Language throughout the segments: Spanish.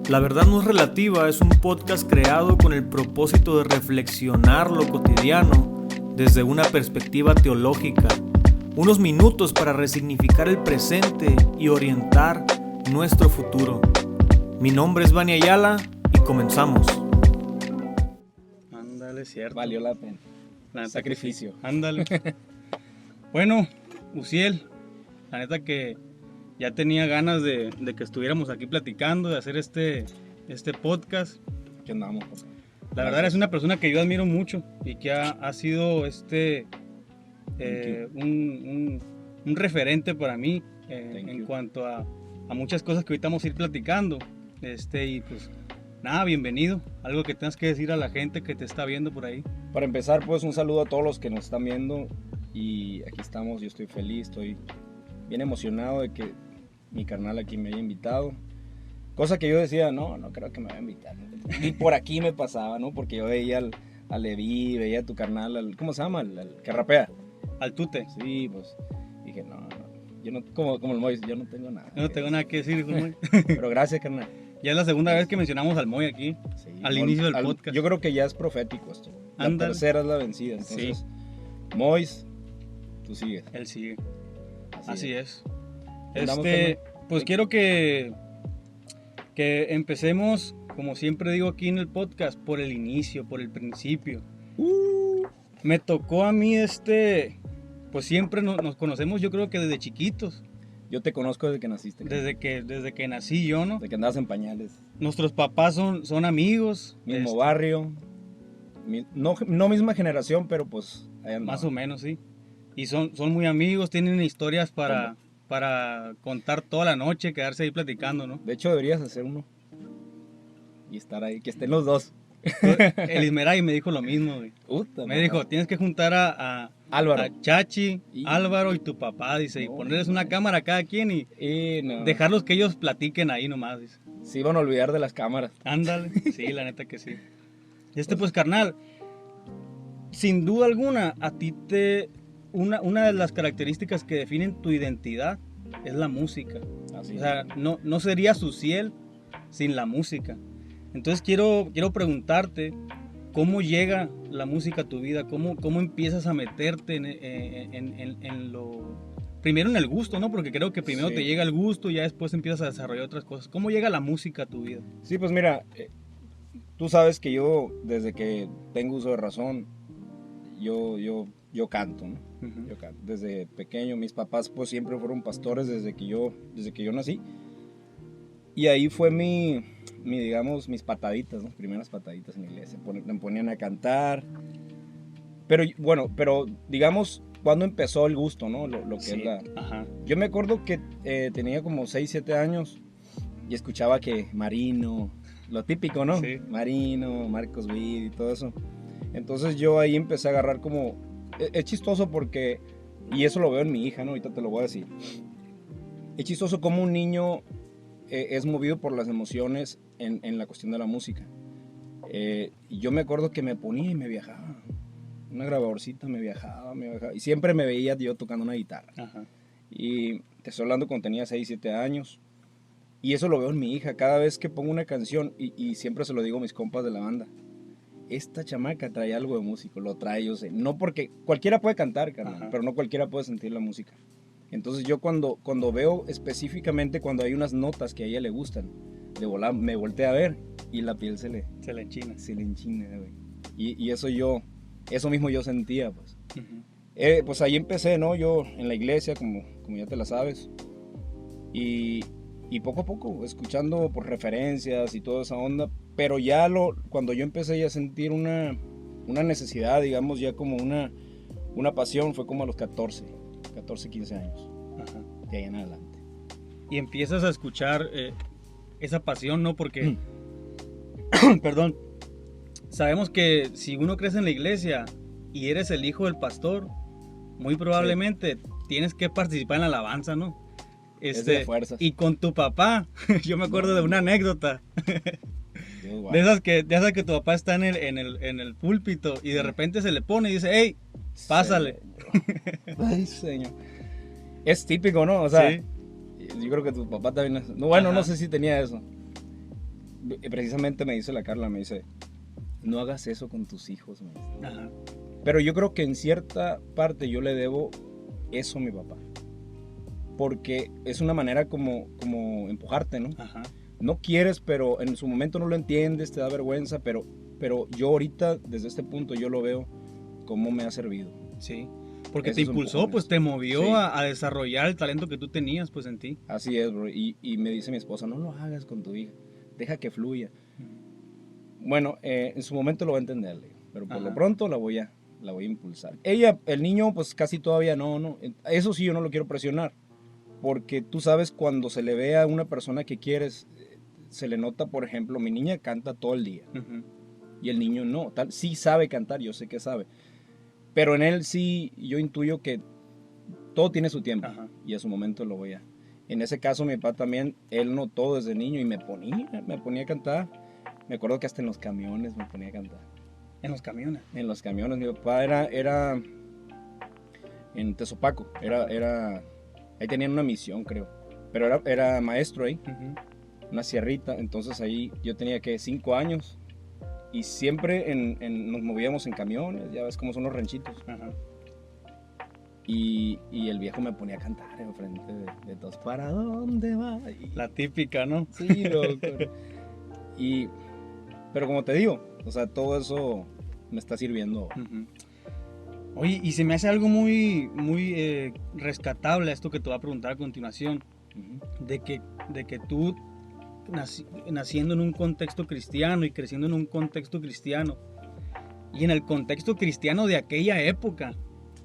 La verdad no es relativa es un podcast creado con el propósito de reflexionar lo cotidiano desde una perspectiva teológica. Unos minutos para resignificar el presente y orientar nuestro futuro. Mi nombre es Vani Ayala y comenzamos. Ándale, cierto. Valió la pena. La neta Sacrificio. que sí. Ándale. Bueno, Uziel, la neta que ya tenía ganas de que estuviéramos aquí platicando, de hacer este podcast. ¿Qué andamos? La verdad es una persona que yo admiro mucho y que ha sido un referente para mí en cuanto a muchas cosas que ahorita vamos a ir platicando. Y pues nada, bienvenido. Algo que tengas que decir a la gente que te está viendo por ahí. Para empezar, pues un saludo a todos los que nos están viendo. Y aquí estamos, yo estoy feliz, estoy bien emocionado de que mi carnal aquí me haya invitado. Cosa que yo decía, no creo que me vaya a invitar. Y por aquí me pasaba, ¿no? Porque yo veía al Levi, veía a tu carnal, ¿cómo se llama? Al que rapea. Al Tute. Sí, pues dije, no, yo no, como el Mois, yo no tengo nada. Yo no tengo nada que decir, Moy. Pero gracias, carnal. Ya es la segunda vez que mencionamos al Moy aquí, Sí, al inicio del podcast. Yo creo que ya es profético esto. La Ándale. tercera es la vencida. Entonces, Sí. Mois, tú sigues. Él sigue. Así es. Andamos, Pues quiero que empecemos, como siempre digo aquí en el podcast, por el inicio, por el principio. Me tocó a mí pues siempre nos conocemos, yo creo que desde chiquitos, Yo te conozco desde que naciste. desde que nací yo, ¿no? Desde que andabas en pañales. Nuestros papás son amigos. Mismo barrio. No misma generación, pero pues ahí andaba. Más o menos, sí. Y son muy amigos, tienen historias para contar toda la noche, quedarse ahí platicando, ¿no? De hecho, deberías hacer uno. Y estar ahí, que estén los dos. El Ismeray me dijo lo mismo, güey. Me dijo, tienes que juntar a Álvaro. a Chachi, Y- Álvaro y tu papá, dice, y No, ponerles una cámara a cada quien y No. dejarlos que ellos platiquen ahí nomás, dice. Se iban a olvidar de las cámaras. Ándale, sí, la neta que sí. Pues carnal, sin duda alguna, a ti una de las características que definen tu identidad es la música. Así. O sea, no sería Uziel sin la música. Entonces quiero preguntarte, ¿cómo llega la música a tu vida? ¿Cómo empiezas a meterte en lo... Primero en el gusto, ¿no? Porque creo que primero Sí. te llega el gusto y ya después empiezas a desarrollar otras cosas. ¿Cómo llega la música a tu vida? Sí, pues mira, tú sabes que yo, desde que tengo uso de razón, yo canto, ¿no? Ujú. Yo canto. Desde pequeño, mis papás pues siempre fueron pastores desde que yo nací. Y ahí fue digamos, mis pataditas, ¿no? Primeras pataditas en la iglesia. Me ponían a cantar. Pero digamos, cuando empezó el gusto, ¿no? Lo que Sí, es la... ajá. Yo me acuerdo que tenía como 6, 7 años y escuchaba que Marino, lo típico, ¿no? Sí. Marino, Marcos Witt y todo eso. Entonces yo ahí empecé a agarrar como... Es chistoso porque, y eso lo veo en mi hija, ¿no? Ahorita te lo voy a decir. Es chistoso como un niño es movido por las emociones en la cuestión de la música. Y yo me acuerdo que me ponía y me viajaba. Una grabadorcita me viajaba. Y siempre me veía yo tocando una guitarra. Ajá. Y te estoy hablando cuando tenía 6, 7 años. Y eso lo veo en mi hija. Cada vez que pongo una canción, y siempre se lo digo a mis compas de la banda, esta chamaca trae algo de músico, lo trae, yo sé. No porque cualquiera puede cantar, carnal, Ajá. pero no cualquiera puede sentir la música. Entonces yo cuando veo específicamente cuando hay unas notas que a ella le gustan, de volar me volteé a ver y la piel se le enchina, güey. Y eso mismo yo sentía, pues. Ujú. Pues ahí empecé, ¿no? Yo en la iglesia, como ya te la sabes. Y poco a poco, escuchando por referencias y toda esa onda. Pero ya cuando yo empecé ya a sentir una necesidad, digamos, ya como una pasión, fue como a los 14, 15 años. Ajá. De ahí en adelante. Y empiezas a escuchar esa pasión, ¿no? Porque, perdón, sabemos que si uno crece en la iglesia y eres el hijo del pastor, muy probablemente tienes que participar en la alabanza, ¿no? Es de fuerzas. Y con tu papá, yo me acuerdo de una anécdota, Dios, guau. de esas que tu papá está en el púlpito y de repente se le pone y dice, hey, pásale. Ay, señor. Es típico, ¿no? O sea, Sí. yo creo que tu papá también... No, bueno, Ajá. no sé si tenía eso. precisamente me dice la Carla, me dice, no hagas eso con tus hijos, me dice. Ajá. Pero yo creo que en cierta parte yo le debo eso a mi papá. Porque es una manera como empujarte, ¿no? Ajá. No quieres, pero en su momento no lo entiendes, te da vergüenza, pero yo ahorita, desde este punto, yo lo veo como me ha servido. Sí. Porque Esos te impulsó, empujones. pues te movió Sí. a desarrollar el talento que tú tenías, pues en ti. Así es, bro. Y me dice mi esposa, no lo hagas con tu hija, deja que fluya. Bueno, en su momento lo va a entender, le digo, pero por Ajá. lo pronto la voy a impulsar. Ella, el niño, pues casi todavía no. Eso sí, yo no lo quiero presionar, porque tú sabes, cuando se le ve a una persona que quieres, se le nota, por ejemplo, mi niña canta todo el día Ujú. y el niño no. Sí sabe cantar, yo sé que sabe, pero en él sí, yo intuyo que todo tiene su tiempo. Ajá. Y a su momento lo voy a... En ese caso, mi papá también, él notó desde niño y me ponía a cantar. Me acuerdo que hasta en los camiones me ponía a cantar. En los camiones. En los camiones, mi papá era en Tezopaco, ahí tenían una misión, creo, pero era maestro ahí, Ujú. una sierrita. Entonces ahí yo tenía que 5 años y siempre nos movíamos en camiones, ya ves cómo son los ranchitos. Ajá. Y el viejo me ponía a cantar enfrente de todos. ¿Para dónde va? La típica, ¿no? Sí, loco. Pero como te digo, o sea, todo eso me está sirviendo. Ujú. Oye, y se me hace algo muy, muy rescatable esto que te voy a preguntar a continuación, Ujú. de que tú naciendo en un contexto cristiano y creciendo en un contexto cristiano, y en el contexto cristiano de aquella época,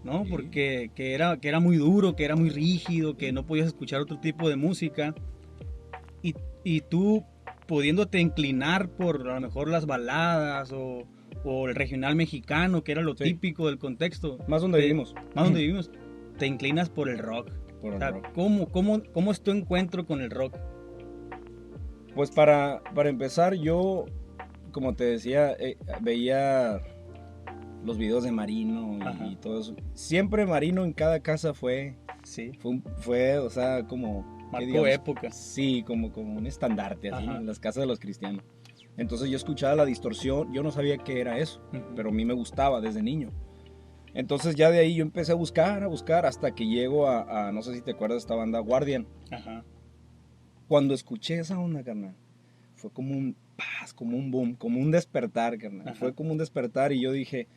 ¿no? Sí. Porque que era muy duro, que era muy rígido, que no podías escuchar otro tipo de música, y tú pudiéndote inclinar por a lo mejor las baladas o el regional mexicano, que era lo Sí. típico del contexto. Más donde te- vivimos. Más donde vivimos, te inclinas por el rock. Por O el sea, rock. ¿cómo es tu encuentro con el rock? Pues para empezar, yo, como te decía, veía los videos de Marino Ajá. y todo eso. Siempre Marino en cada casa fue, Sí. o sea, como... ¿qué Marcó digamos? época. Sí, como un estandarte así, Ajá. en las casas de los cristianos. Entonces yo escuchaba la distorsión, yo no sabía qué era eso, Ujú. pero a mí me gustaba desde niño. Entonces ya de ahí yo empecé a buscar, hasta que llego no sé si te acuerdas de esta banda, Guardian. Ajá. Cuando escuché esa onda, carnal, fue como un paz, como un boom, como un despertar, carnal. Ajá. Fue como un despertar y yo dije,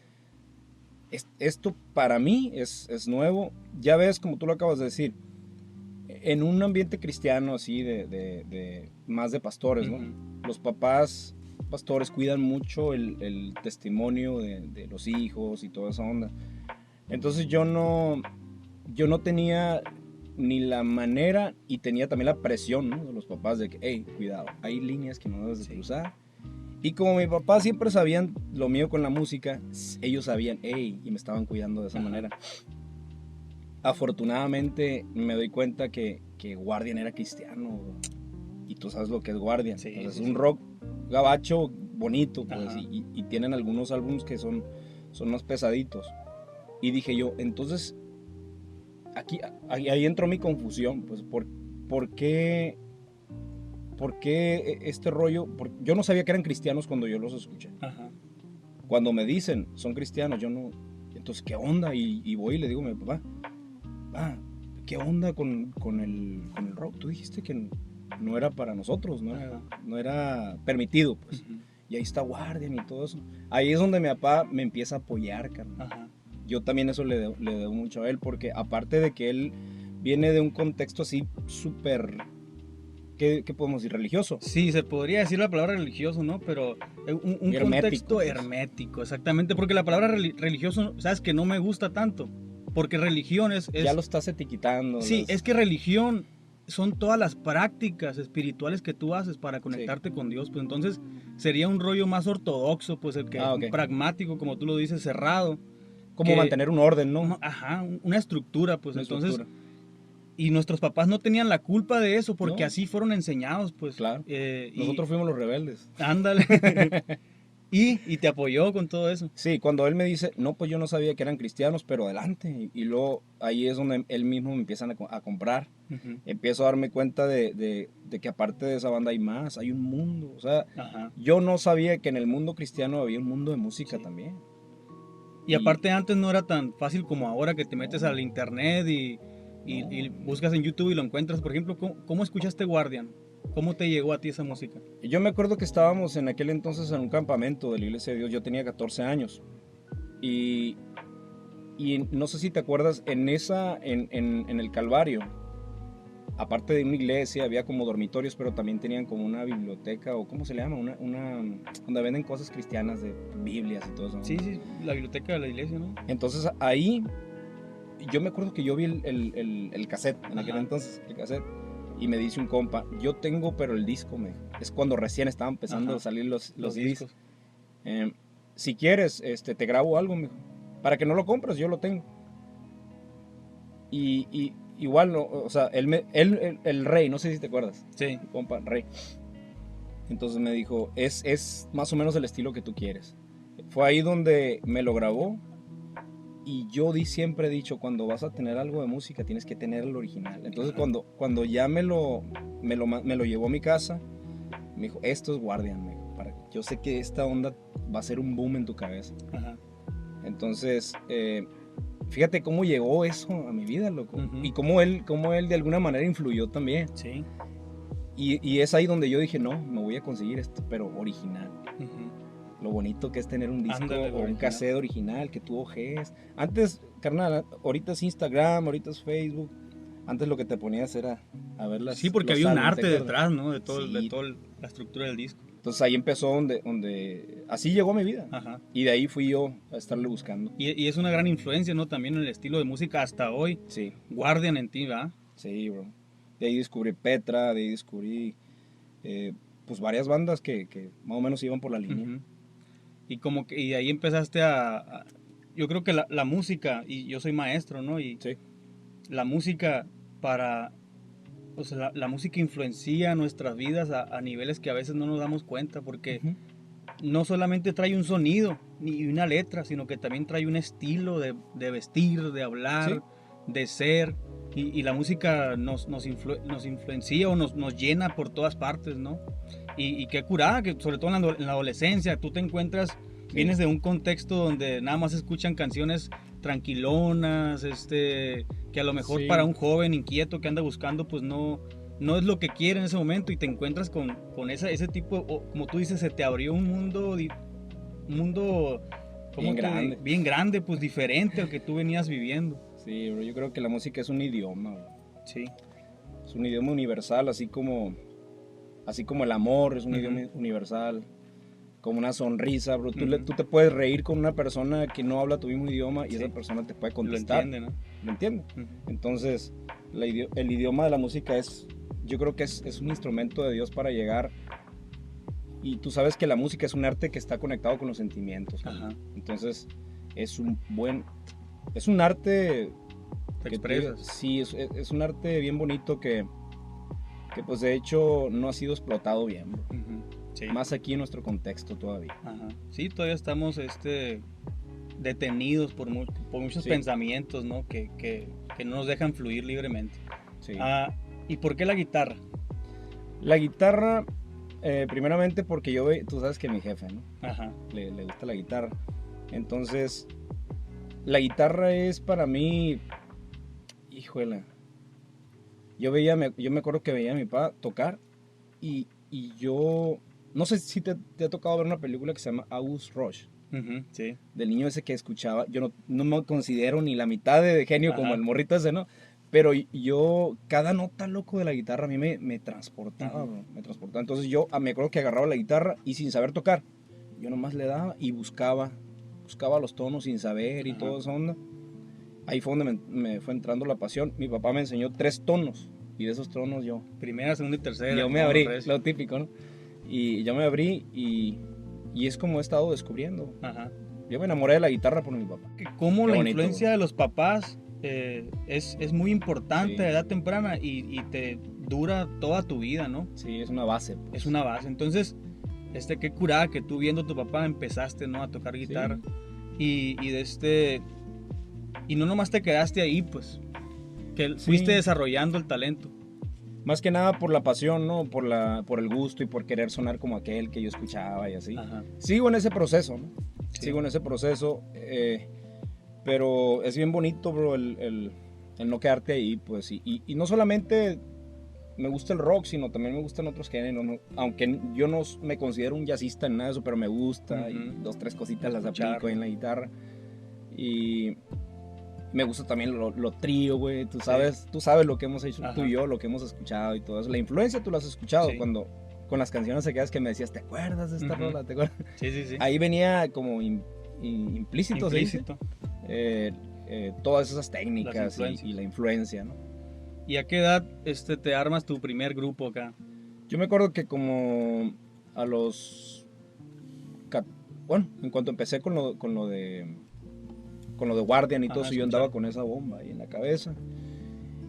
esto para mí es nuevo. Ya ves, como tú lo acabas de decir, en un ambiente cristiano así, de más de pastores, ¿no? Ujú. Los papás pastores cuidan mucho el testimonio de los hijos y toda esa onda. Entonces yo no tenía ni la manera, y tenía también la presión, ¿no?, de los papás de que, hey, cuidado, hay líneas que no debes de Sí. cruzar. Y como mi papá siempre sabían lo mío con la música, ellos sabían, hey, y me estaban cuidando de esa Ajá. manera. Afortunadamente me doy cuenta que Guardian era cristiano, y tú sabes lo que es Guardian. Sí, O sea, es sí, un sí. rock gabacho bonito, pues, Ajá. y tienen algunos álbumes que son más pesaditos. Y dije yo, entonces, ahí entró mi confusión, pues, ¿por qué este rollo? Yo no sabía que eran cristianos cuando yo los escuché. Ajá. Cuando me dicen, son cristianos, yo no... Entonces, ¿qué onda? Y voy y le digo a mi papá, ¿qué onda con el rock? Tú dijiste que no era para nosotros, no era permitido, pues. Ujú. Y ahí está Guardian y todo eso. Ahí es donde mi papá me empieza a apoyar, carnal. Ajá. Yo también eso le debo mucho a él, porque aparte de que él viene de un contexto así súper, ¿qué podemos decir? Religioso. Sí, se podría decir la palabra religioso, ¿no? Pero un Hermético, contexto pues. hermético, exactamente. Porque la palabra religioso, sabes que no me gusta tanto. Porque religión es... Ya lo estás etiquetando. Sí, es que religión son todas las prácticas espirituales que tú haces para conectarte con Dios. Pues entonces sería un rollo más ortodoxo, pues el que Ok. pragmático, como tú lo dices, cerrado. Como que- mantener un orden, ¿no? Ajá, una estructura, pues Una entonces... estructura. Y nuestros papás no tenían la culpa de eso porque No. así fueron enseñados, pues. Claro. Y- Nosotros fuimos los rebeldes. Ándale. Y te apoyó con todo eso. Sí, cuando él me dice, no, pues yo no sabía que eran cristianos, pero adelante. Y luego ahí es donde él mismo me empiezan a comprar. Ujú. Empiezo a darme cuenta de que aparte de esa banda hay más, hay un mundo. O sea, Ajá. yo no sabía que en el mundo cristiano había un mundo de música Sí. también. Y aparte antes no era tan fácil como ahora que te metes al internet y buscas en YouTube y lo encuentras. Por ejemplo, ¿cómo escuchaste Guardian? ¿Cómo te llegó a ti esa música? Yo me acuerdo que estábamos en aquel entonces en un campamento de la Iglesia de Dios. Yo tenía 14 años. Y no sé si te acuerdas, en el Calvario, aparte de una iglesia, había como dormitorios, pero también tenían como una biblioteca, o ¿cómo se le llama? Donde venden cosas cristianas, de Biblias y todo eso, ¿no? Sí, la biblioteca de la iglesia, ¿no? Entonces ahí, yo me acuerdo que yo vi el cassette, en aquel Ajá. entonces, el cassette, y me dice un compa, yo tengo, pero el disco, me dijo. Es cuando recién estaban empezando Ajá. a salir los Los CDs. discos. Si quieres, te grabo algo, me dijo. Para que no lo compres, yo lo tengo. Y igual, no, o sea, el Rey, no sé si te acuerdas, Sí. mi compa, Rey. Entonces me dijo, es más o menos el estilo que tú quieres. Fue ahí donde me lo grabó. Y yo siempre he dicho, cuando vas a tener algo de música, tienes que tener el original. Entonces cuando ya me lo llevó a mi casa, me dijo, esto es Guardian, me dijo, yo sé que esta onda va a ser un boom en tu cabeza. Ajá. Entonces, fíjate cómo llegó eso a mi vida, loco. Ujú. Y cómo él de alguna manera influyó también. Sí. Y es ahí donde yo dije, no, me voy a conseguir esto, pero original. Ujú. Lo bonito que es tener un disco Ándale, o un original. cassette original que tú ojees. Antes, carnal, ahorita es Instagram, ahorita es Facebook. Antes lo que te ponías era a ver las. Sí, porque los había un álbumes, arte ¿te acuerdas? detrás, ¿no? De todo, Sí. de toda la estructura del disco. Entonces ahí empezó donde así llegó mi vida. Ajá. Y de ahí fui yo a estarle buscando. Y es una gran influencia, ¿no? También en el estilo de música hasta hoy. Sí, Guardian en ti, ¿verdad? sí, bro. De ahí descubrí Petra, de ahí descubrí pues varias bandas que más o menos iban por la línea. Ujú. Y de ahí empezaste yo creo que la música, y yo soy maestro, ¿no? Y Sí. la música o sea, la música influencia nuestras vidas a niveles que a veces no nos damos cuenta, porque Ujú. no solamente trae un sonido ni una letra, sino que también trae un estilo de vestir, de hablar, Sí. de ser. Y la música nos influencia o nos llena por todas partes, ¿no? Y qué curada, que sobre todo en la adolescencia, tú te encuentras, vienes de un contexto donde nada más escuchan canciones tranquilonas, que a lo mejor Sí. para un joven inquieto que anda buscando, pues no es lo que quiere en ese momento, y te encuentras con ese tipo, como tú dices, se te abrió un mundo, ¿cómo Bien grande. bien grande, pues diferente al que tú venías viviendo. Sí, bro, yo creo que la música es un idioma, bro. Sí. Es un idioma universal, así como el amor es un Ujú. idioma universal, como una sonrisa, bro. Tú Ujú. te puedes reír con una persona que no habla tu mismo idioma y Sí. esa persona te puede Lo contestar. entiende, ¿no? ¿Lo entiende? Ujú. Entonces, el idioma de la música yo creo que es un instrumento de Dios para llegar. Y tú sabes que la música es un arte que está conectado con los sentimientos, ¿no? Ajá. Entonces, es un arte Te que tú- expresas. sí, es un arte bien bonito que pues de hecho no ha sido explotado bien, bro. Ujú. Sí. Más aquí en nuestro contexto todavía. Ajá. Sí, todavía estamos detenidos por muchos Sí. pensamientos, ¿no? Que no nos dejan fluir libremente. Sí. ¿Y por qué la guitarra? La guitarra, primeramente porque tú sabes que mi jefe, ¿no? Ajá. Le gusta la guitarra. Entonces, la guitarra es para mí, híjole. Yo me acuerdo que veía a mi papá tocar y yo, no sé si te ha tocado ver una película que se llama August Rush, Ujú. Sí. del niño ese que escuchaba. Yo no me considero ni la mitad de genio como Ajá. el morrito ese, ¿no? Pero yo, cada nota loco de la guitarra a mí me transportaba, Ujú. bro, me transportaba. Entonces yo me acuerdo que agarraba la guitarra y sin saber tocar, yo nomás le daba y buscaba los tonos sin saber y Ajá. toda esa onda. Ahí fue donde me fue entrando la pasión. Mi papá me enseñó 3 tonos y de esos tonos yo Primera, segunda y tercera. me como abrí, recio. lo típico, ¿no? Y yo me abrí y es como he estado descubriendo. Ajá. Yo me enamoré de la guitarra por mi papá. Cómo Qué la bonito, influencia bro. de los papás es muy importante Sí. a edad temprana y te dura toda tu vida, ¿no? Sí, es una base. pues. Es una base. Entonces, qué curada que tú viendo a tu papá empezaste, ¿no? A tocar guitarra. Sí. Y no nomás te quedaste ahí, pues, que fuiste desarrollando el talento. Más que nada por la pasión, ¿no? Por el gusto y por querer sonar como aquel que yo escuchaba y así. Ajá. Sigo en ese proceso, ¿no? Sí. Sigo en ese proceso, pero es bien bonito, bro, el no quedarte ahí, pues. Y no solamente me gusta el rock, sino también me gustan otros géneros, ¿no? Aunque yo no me considero un jazzista en nada de eso, pero me gusta. Y 2, 3 cositas las aplico ahí en la guitarra. Y me gusta también lo trío, güey. Tú sabes lo que hemos hecho. Ajá. Tú y yo, lo que hemos escuchado y todo eso. La influencia tú la has escuchado cuando con las canciones aquellas que me decías, ¿te acuerdas de esta rola? ¿Te acuerdas? Sí. Ahí venía como implícito. Todas esas técnicas y la influencia, ¿no? ¿Y a qué edad te armas tu primer grupo acá? Yo me acuerdo que como a los... Bueno, en cuanto empecé con lo de Guardian y todo eso, yo andaba con esa bomba ahí en la cabeza.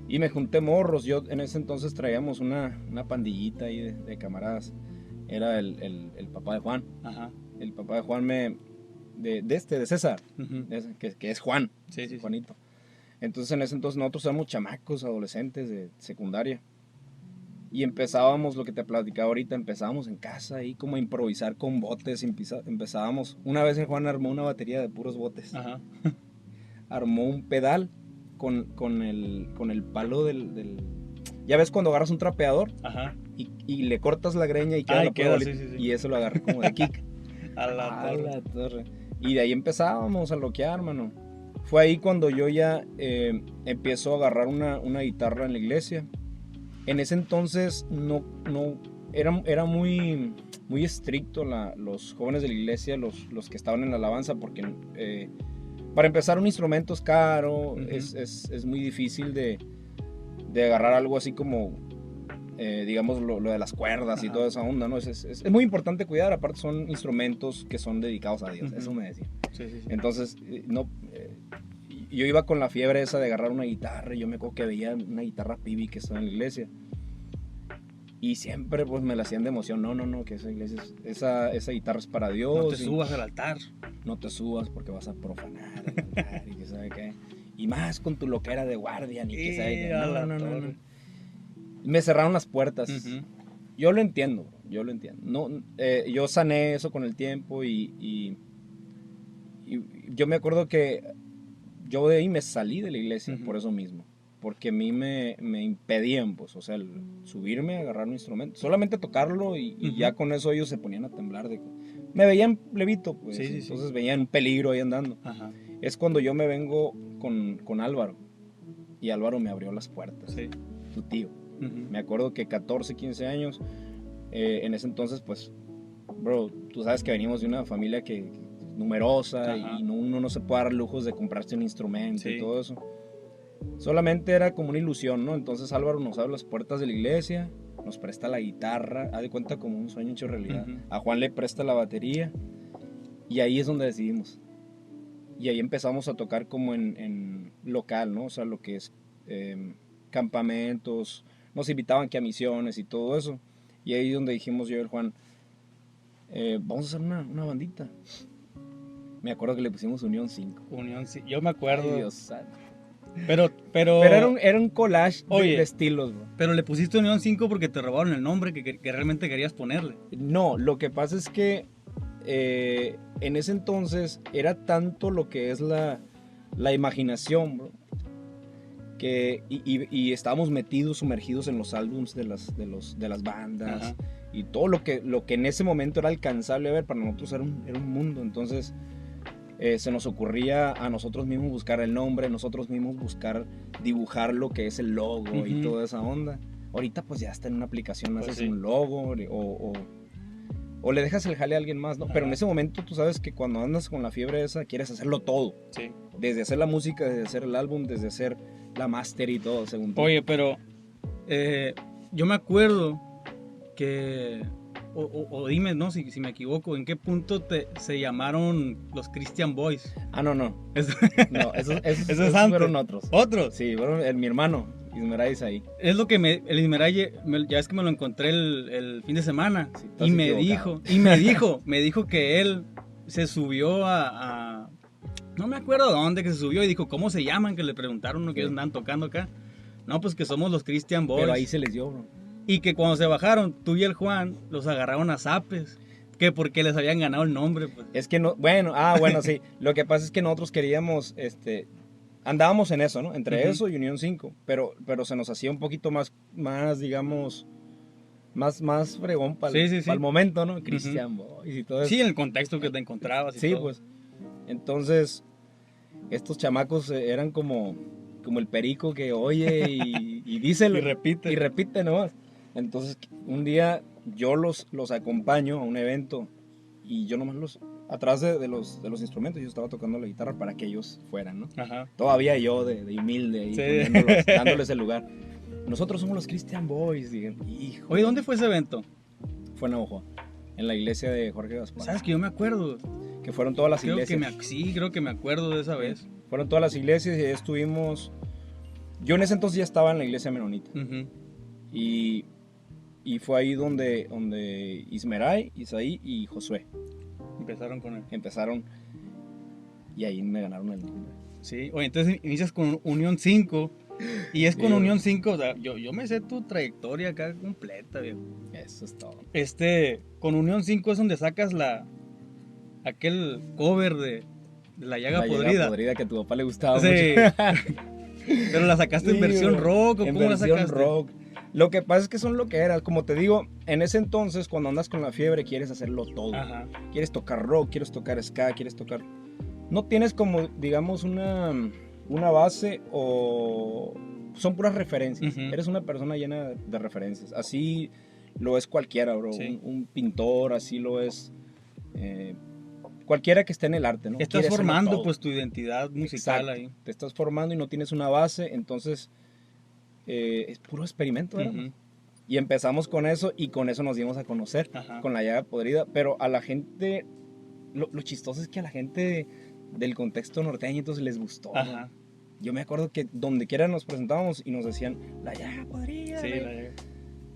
Y me junté morros. Yo en ese entonces traíamos una pandillita ahí de camaradas. Era el papá de Juan. Ajá. El papá de Juan de César, que es Juan. Sí. Juanito. Entonces en ese entonces nosotros éramos chamacos, adolescentes de secundaria. Y empezábamos, lo que te platicaba ahorita, empezábamos en casa ahí como a improvisar con botes. Empezábamos, una vez el Juan armó una batería de puros botes. Ajá. Armó un pedal con el palo del... Ya ves cuando agarras un trapeador. Ajá. Y le cortas la greña y queda sí. Y eso lo agarré como de kick. a la torre. Y de ahí empezábamos a loquear, mano. Fue ahí cuando yo ya empiezo a agarrar una guitarra en la iglesia. En ese entonces no era muy estricto los jóvenes de la iglesia, los que estaban en la alabanza, porque para empezar un instrumento es caro, es muy difícil de agarrar algo así como, digamos, lo de las cuerdas y toda esa onda, ¿no? Es muy importante cuidar, aparte son instrumentos que son dedicados a Dios, eso me decía. Sí. Entonces, yo iba con la fiebre esa de agarrar una guitarra, y yo me acuerdo que veía una guitarra Pibi que estaba en la iglesia. Y siempre pues me la hacían de emoción, no, que esa iglesia, esa guitarra es para Dios. No te subas al altar. No te subas porque vas a profanar el altar y que sabe qué. Y más con tu loquera de Guardian y que sabe qué. No. Me cerraron las puertas. Yo lo entiendo. No, yo sané eso con el tiempo y yo me acuerdo que yo de ahí me salí de la iglesia por eso mismo. Porque a mí me impedían, pues, o sea, subirme, agarrar un instrumento, solamente tocarlo y ya con eso ellos se ponían a temblar. Me veían plebito, pues, entonces veían un peligro ahí andando. Ajá. Es cuando yo me vengo con Álvaro, y Álvaro me abrió las puertas, tu tío. Me acuerdo que 14, 15 años, en ese entonces, pues, bro, tú sabes que venimos de una familia numerosa. Ajá. Y uno no se puede dar lujos de comprarse un instrumento y todo eso. Solamente era como una ilusión, ¿no? Entonces Álvaro nos abre las puertas de la iglesia, nos presta la guitarra, haz de cuenta como un sueño hecho realidad. A Juan le presta la batería y ahí es donde decidimos. Y ahí empezamos a tocar como en local, ¿no? O sea, lo que es campamentos, nos invitaban que a misiones y todo eso. Y ahí es donde dijimos yo y el Juan, vamos a hacer una bandita. Me acuerdo que le pusimos Unión 5. Unión 5, yo me acuerdo. Ay, Dios santo. Pero era un collage de estilos, bro. Pero le pusiste Unión 5 porque te robaron el nombre que realmente querías ponerle. No, lo que pasa es que en ese entonces era tanto lo que es la imaginación, bro, que y estábamos sumergidos en los álbums de las bandas. Ajá. Y todo lo que en ese momento era alcanzable a ver, para nosotros era un mundo. Entonces se nos ocurría a nosotros mismos buscar el nombre, nosotros mismos buscar dibujar lo que es el logo y toda esa onda. Ahorita pues ya está en una aplicación, haces un logo o le dejas el jale a alguien más, ¿no? Ajá. Pero en ese momento tú sabes que cuando andas con la fiebre esa quieres hacerlo todo. Sí. Desde hacer la música, desde hacer el álbum, desde hacer la máster y todo, según tú. Oye, pero yo me acuerdo que... O dime, ¿no? Si me equivoco, ¿en qué punto se llamaron los Christian Boys? Ah, no. Eso No, esos es antes. fueron otros. ¿Otros? Sí, fueron mi hermano. Ismeray Isaí. Es lo que el Ismeray, ya es que me lo encontré el fin de semana. Sí, Y me dijo que él se subió no me acuerdo de dónde que se subió y dijo, ¿cómo se llaman? Que le preguntaron, ¿no? Que Sí. ellos andan tocando acá. No, pues que somos los Christian Boys. Pero ahí se les dio, bro. Y que cuando se bajaron, tú y el Juan los agarraron a zapes. Que porque les habían ganado el nombre, pues. Es que no, bueno, sí. Lo que pasa es que nosotros queríamos, andábamos en eso, ¿no? Entre eso y Unión 5, pero se nos hacía un poquito más digamos, más fregón para el momento, ¿no? Christian Boys y todo eso. Sí, en el contexto que te encontrabas y sí, todo. pues. Entonces, estos chamacos eran como el perico que oye y díselo. Y repite. Y repite nomás. Entonces, un día yo los acompaño a un evento y yo nomás atrás de los instrumentos, yo estaba tocando la guitarra para que ellos fueran, ¿no? Ajá. Todavía yo de humilde y Sí. dándoles el lugar. Nosotros somos los Christian Boys, dije, hijo. Oye, ¿dónde fue ese evento? Fue en Navajo, en la iglesia de Jorge Gaspar. ¿Sabes que yo me acuerdo? Que fueron todas las Creo iglesias. creo que me acuerdo de esa vez. Fueron todas las iglesias y ahí estuvimos. Yo en ese entonces ya estaba en la iglesia menonita. Ujú. Y fue ahí donde Ismeray, Isaí y Josué Empezaron con él. empezaron. Y ahí me ganaron el nombre. Sí, oye, entonces inicias con Unión 5. Y es con Sí, Unión 5, o sea, yo me sé tu trayectoria acá completa, viejo. Eso es todo. Con Unión 5 es donde sacas aquel cover de La Llaga Podrida. podrida que a tu papá le gustaba Sí. mucho. Pero la sacaste en Sí, versión bro. rock o En cómo la versión sacaste. rock. Lo que pasa es que son lo que era. Como te digo, en ese entonces, cuando andas con la fiebre, quieres hacerlo todo. Ajá. Quieres tocar rock, quieres tocar ska, quieres tocar... No tienes como, digamos, una base o... Son puras referencias. Ujú. Eres una persona llena de referencias. Así lo es cualquiera, bro. Sí. Un pintor, así lo es... cualquiera que esté en el arte, ¿no? Estás Quiere hacerlo formando todo. pues tu identidad musical Exacto. ahí. Te estás formando y no tienes una base, entonces es puro experimento, ¿verdad? Ujú. Y empezamos con eso y con eso nos dimos a conocer, Ajá. con La Llaga Podrida, pero a la gente, lo chistoso es que a la gente del contexto norteño entonces les gustó. Ajá. ¿no? Yo me acuerdo que donde quiera nos presentábamos y nos decían, La Llaga Podrida. Sí, güey". La Llaga.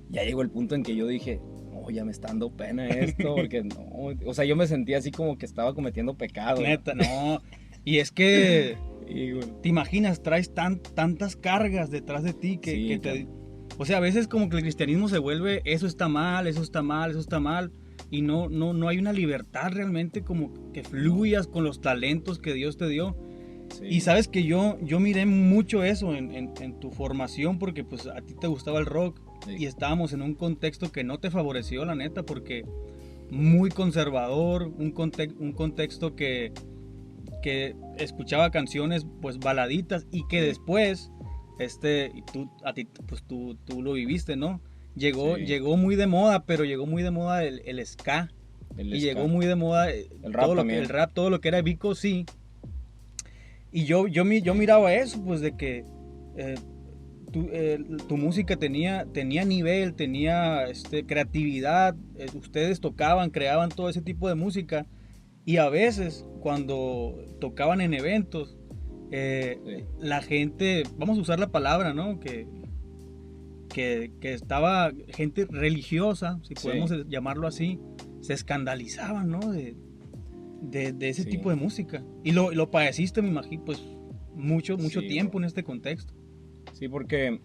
Ya llegó el punto en que yo dije, no, ya me está dando pena esto, porque no, o sea, yo me sentía así como que estaba cometiendo pecado. ¿no? Neta, no. Y es que Y, güey, te imaginas, traes tantas cargas detrás de ti que, Sí, que te... O sea, a veces como que el cristianismo se vuelve, eso está mal, eso está mal, eso está mal. Y no hay una libertad realmente como que fluyas con los talentos que Dios te dio. sí. Y sabes que yo miré mucho eso en tu formación porque pues a ti te gustaba el rock. Sí. Y estábamos en un contexto que no te favoreció, la neta, porque muy conservador, un contexto que escuchaba canciones pues baladitas y que después y tú lo viviste, ¿no? Sí. Llegó muy de moda, pero llegó muy de moda el ska El y ska. llegó muy de moda rap todo también. el rap, todo lo que era Vico, sí. Y yo miraba eso, pues de que tu música tenía nivel, tenía creatividad, ustedes tocaban, creaban todo ese tipo de música y a veces cuando tocaban en eventos, Sí. la gente, vamos a usar la palabra, ¿no? Que estaba gente religiosa, si Sí. podemos llamarlo así, se escandalizaban, ¿no? De ese Sí. tipo de música. Y lo padeciste, me imagino, pues mucho Sí, tiempo bro. en este contexto. Sí, porque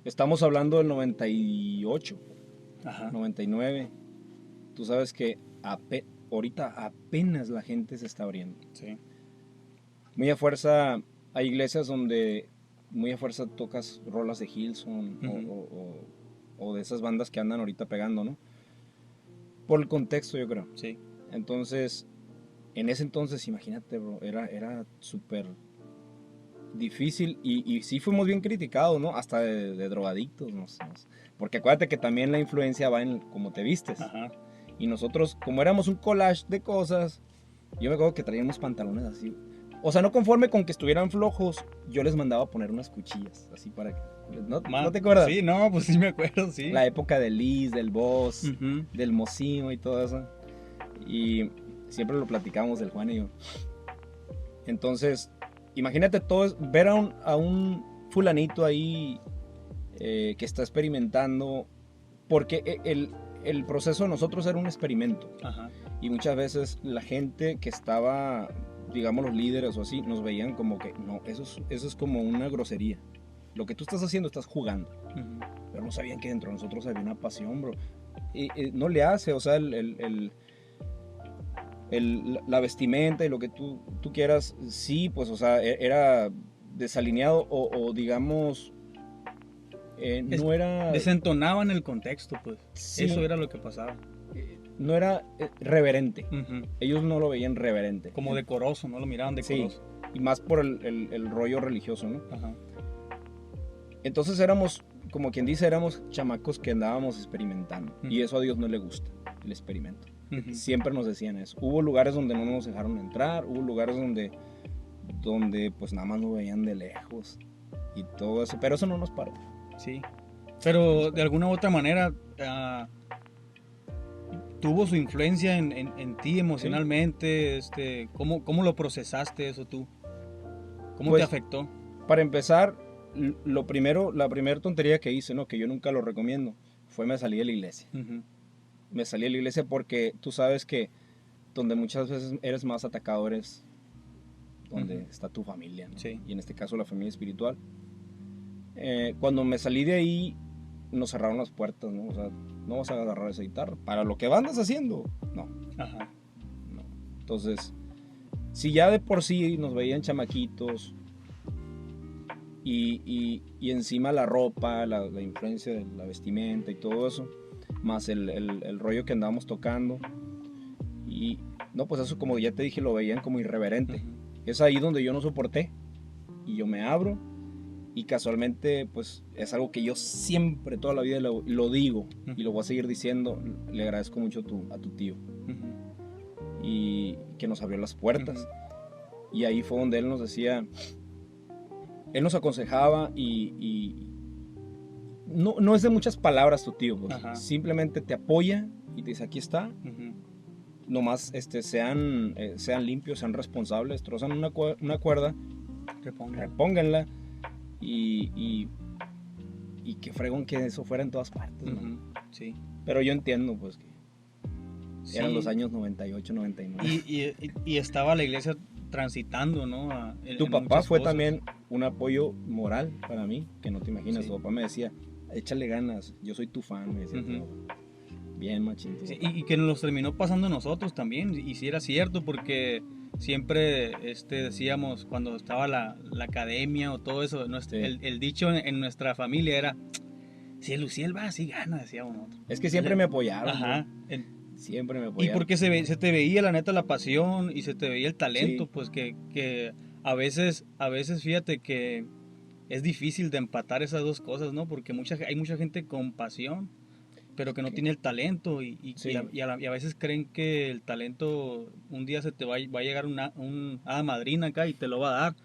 estamos hablando del 98, Ajá. 99. Tú sabes que ahorita apenas la gente se está abriendo. Sí. Muy a fuerza, hay iglesias donde muy a fuerza tocas rolas de Hillsong Ujú. o de esas bandas que andan ahorita pegando, ¿no? Por el contexto, yo creo. Sí. Entonces, en ese entonces, imagínate, bro, era súper difícil y sí fuimos bien criticados, ¿no? Hasta de drogadictos, porque acuérdate que también la influencia va en cómo te vistes. Ajá. Y nosotros, como éramos un collage de cosas, yo me acuerdo que traíamos pantalones así. O sea, no conforme con que estuvieran flojos, yo les mandaba a poner unas cuchillas, así para que... ¿No te acuerdas? Sí, no, pues sí me acuerdo, sí. La época del Liz, del Boss, Ujú. del Mocino y todo eso. Y siempre lo platicamos del Juan y yo. Entonces, imagínate todo, ver a un fulanito ahí que está experimentando, porque el proceso de nosotros era un experimento. Ajá. Y muchas veces la gente que estaba, digamos los líderes o así, nos veían como que, no, eso es como una grosería. Lo que tú estás haciendo, estás jugando. Uh-huh. Pero no sabían que dentro de nosotros había una pasión, bro. Y no le hace, o sea, la vestimenta y lo que tú quieras, sí, pues, o sea, era desalineado o digamos, no era... Desentonaban el contexto, pues. Sí, eso era lo que pasaba. No era reverente. Uh-huh. Ellos no lo veían reverente. Como decoroso, no lo miraban decoroso. Sí, y más por el rollo religioso, ¿no? Ajá. Entonces éramos, como quien dice, éramos chamacos que andábamos experimentando. Uh-huh. Y eso a Dios no le gusta, el experimento. Uh-huh. Siempre nos decían eso. Hubo lugares donde no nos dejaron entrar, hubo lugares donde pues nada más nos veían de lejos y todo eso, pero eso no nos paró. Sí, pero de alguna u otra manera tuvo su influencia en ti emocionalmente. Sí. ¿Cómo lo procesaste eso tú? ¿Cómo pues, te afectó? Para empezar, la primera tontería que hice, ¿no? Que yo nunca lo recomiendo, fue me salí de la iglesia. Uh-huh. Me salí de la iglesia porque tú sabes que donde muchas veces eres más atacado eres donde uh-huh. está tu familia, ¿no? Sí. Y en este caso la familia espiritual. Cuando me salí de ahí, nos cerraron las puertas, ¿no? O sea, no vas a agarrar esa guitarra. Para lo que andas haciendo, no. Ajá. No. Entonces, si ya de por sí nos veían chamaquitos y encima la ropa, la influencia de la vestimenta y todo eso, más el rollo que andábamos tocando, y no, pues eso, como ya te dije, lo veían como irreverente. Uh-huh. Es ahí donde yo no soporté y yo me abro. Y casualmente, pues, es algo que yo siempre, toda la vida lo digo. Uh-huh. Y lo voy a seguir diciendo. Le agradezco mucho a tu tío. Uh-huh. Y que nos abrió las puertas. Uh-huh. Y ahí fue donde él nos decía... Él nos aconsejaba y no es de muchas palabras tu tío. Pues. Uh-huh. Simplemente te apoya y te dice, aquí está. Uh-huh. Nomás sean limpios, sean responsables. Trozan una cuerda. Repónganla. Y que fregón que eso fuera en todas partes, ¿no? Uh-huh. Sí. Pero yo entiendo, pues, que sí. Eran los años 98, 99. Y estaba la iglesia transitando, ¿no? Tu papá fue también un apoyo moral para mí, que no te imaginas. Sí. Tu papá me decía, échale ganas, yo soy tu fan, me decía. Uh-huh. Bien, machín. Sí, y que nos terminó pasando a nosotros también, y sí era cierto, porque... Siempre decíamos cuando estaba la academia o todo eso, sí. el dicho en nuestra familia era, si el Luciel va, así gana, decíamos nosotros. Es que siempre me apoyaron. Ajá. Siempre me apoyaron. Y porque se te veía la neta la pasión y se te veía el talento, sí. Pues que a veces fíjate que es difícil de empatar esas dos cosas, ¿no? Porque hay mucha gente con pasión, pero que no tiene el talento sí. y a veces creen que el talento un día se te va a llegar una hada madrina acá y te lo va a dar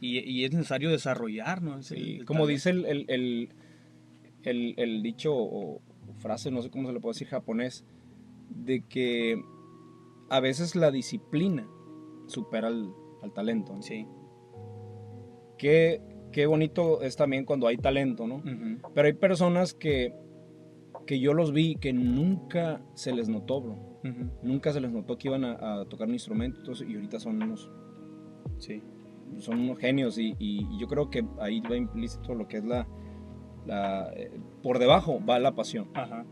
y es necesario desarrollar, ¿no? Sí, como dice el dicho o frase, no sé cómo se le puede decir japonés, de que a veces la disciplina supera al talento, ¿no? Sí. Qué bonito es también cuando hay talento, ¿no? Uh-huh. Pero hay personas que yo los vi que nunca se les notó, bro. Uh-huh. Nunca se les notó que iban a tocar un instrumento y ahorita son unos... Sí. Son unos genios y yo creo que ahí va implícito lo que es por debajo va la pasión. Ajá.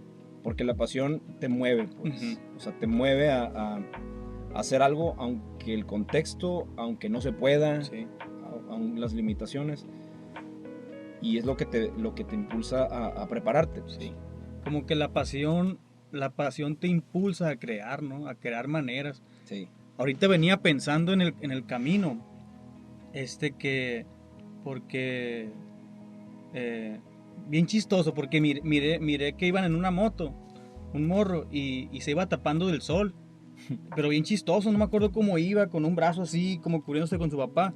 Porque la pasión te mueve, pues. Uh-huh. O sea, te mueve a hacer algo aunque el contexto, aunque no se pueda, sí. Aun las limitaciones. Y es lo que te impulsa a prepararte. Pues. Sí. Como que la pasión te impulsa a crear, ¿no? A crear maneras. Sí. Ahorita venía pensando en el camino, porque bien chistoso, porque miré que iban en una moto, un morro, y se iba tapando del sol, pero bien chistoso, no me acuerdo cómo iba, con un brazo así, como cubriéndose con su papá,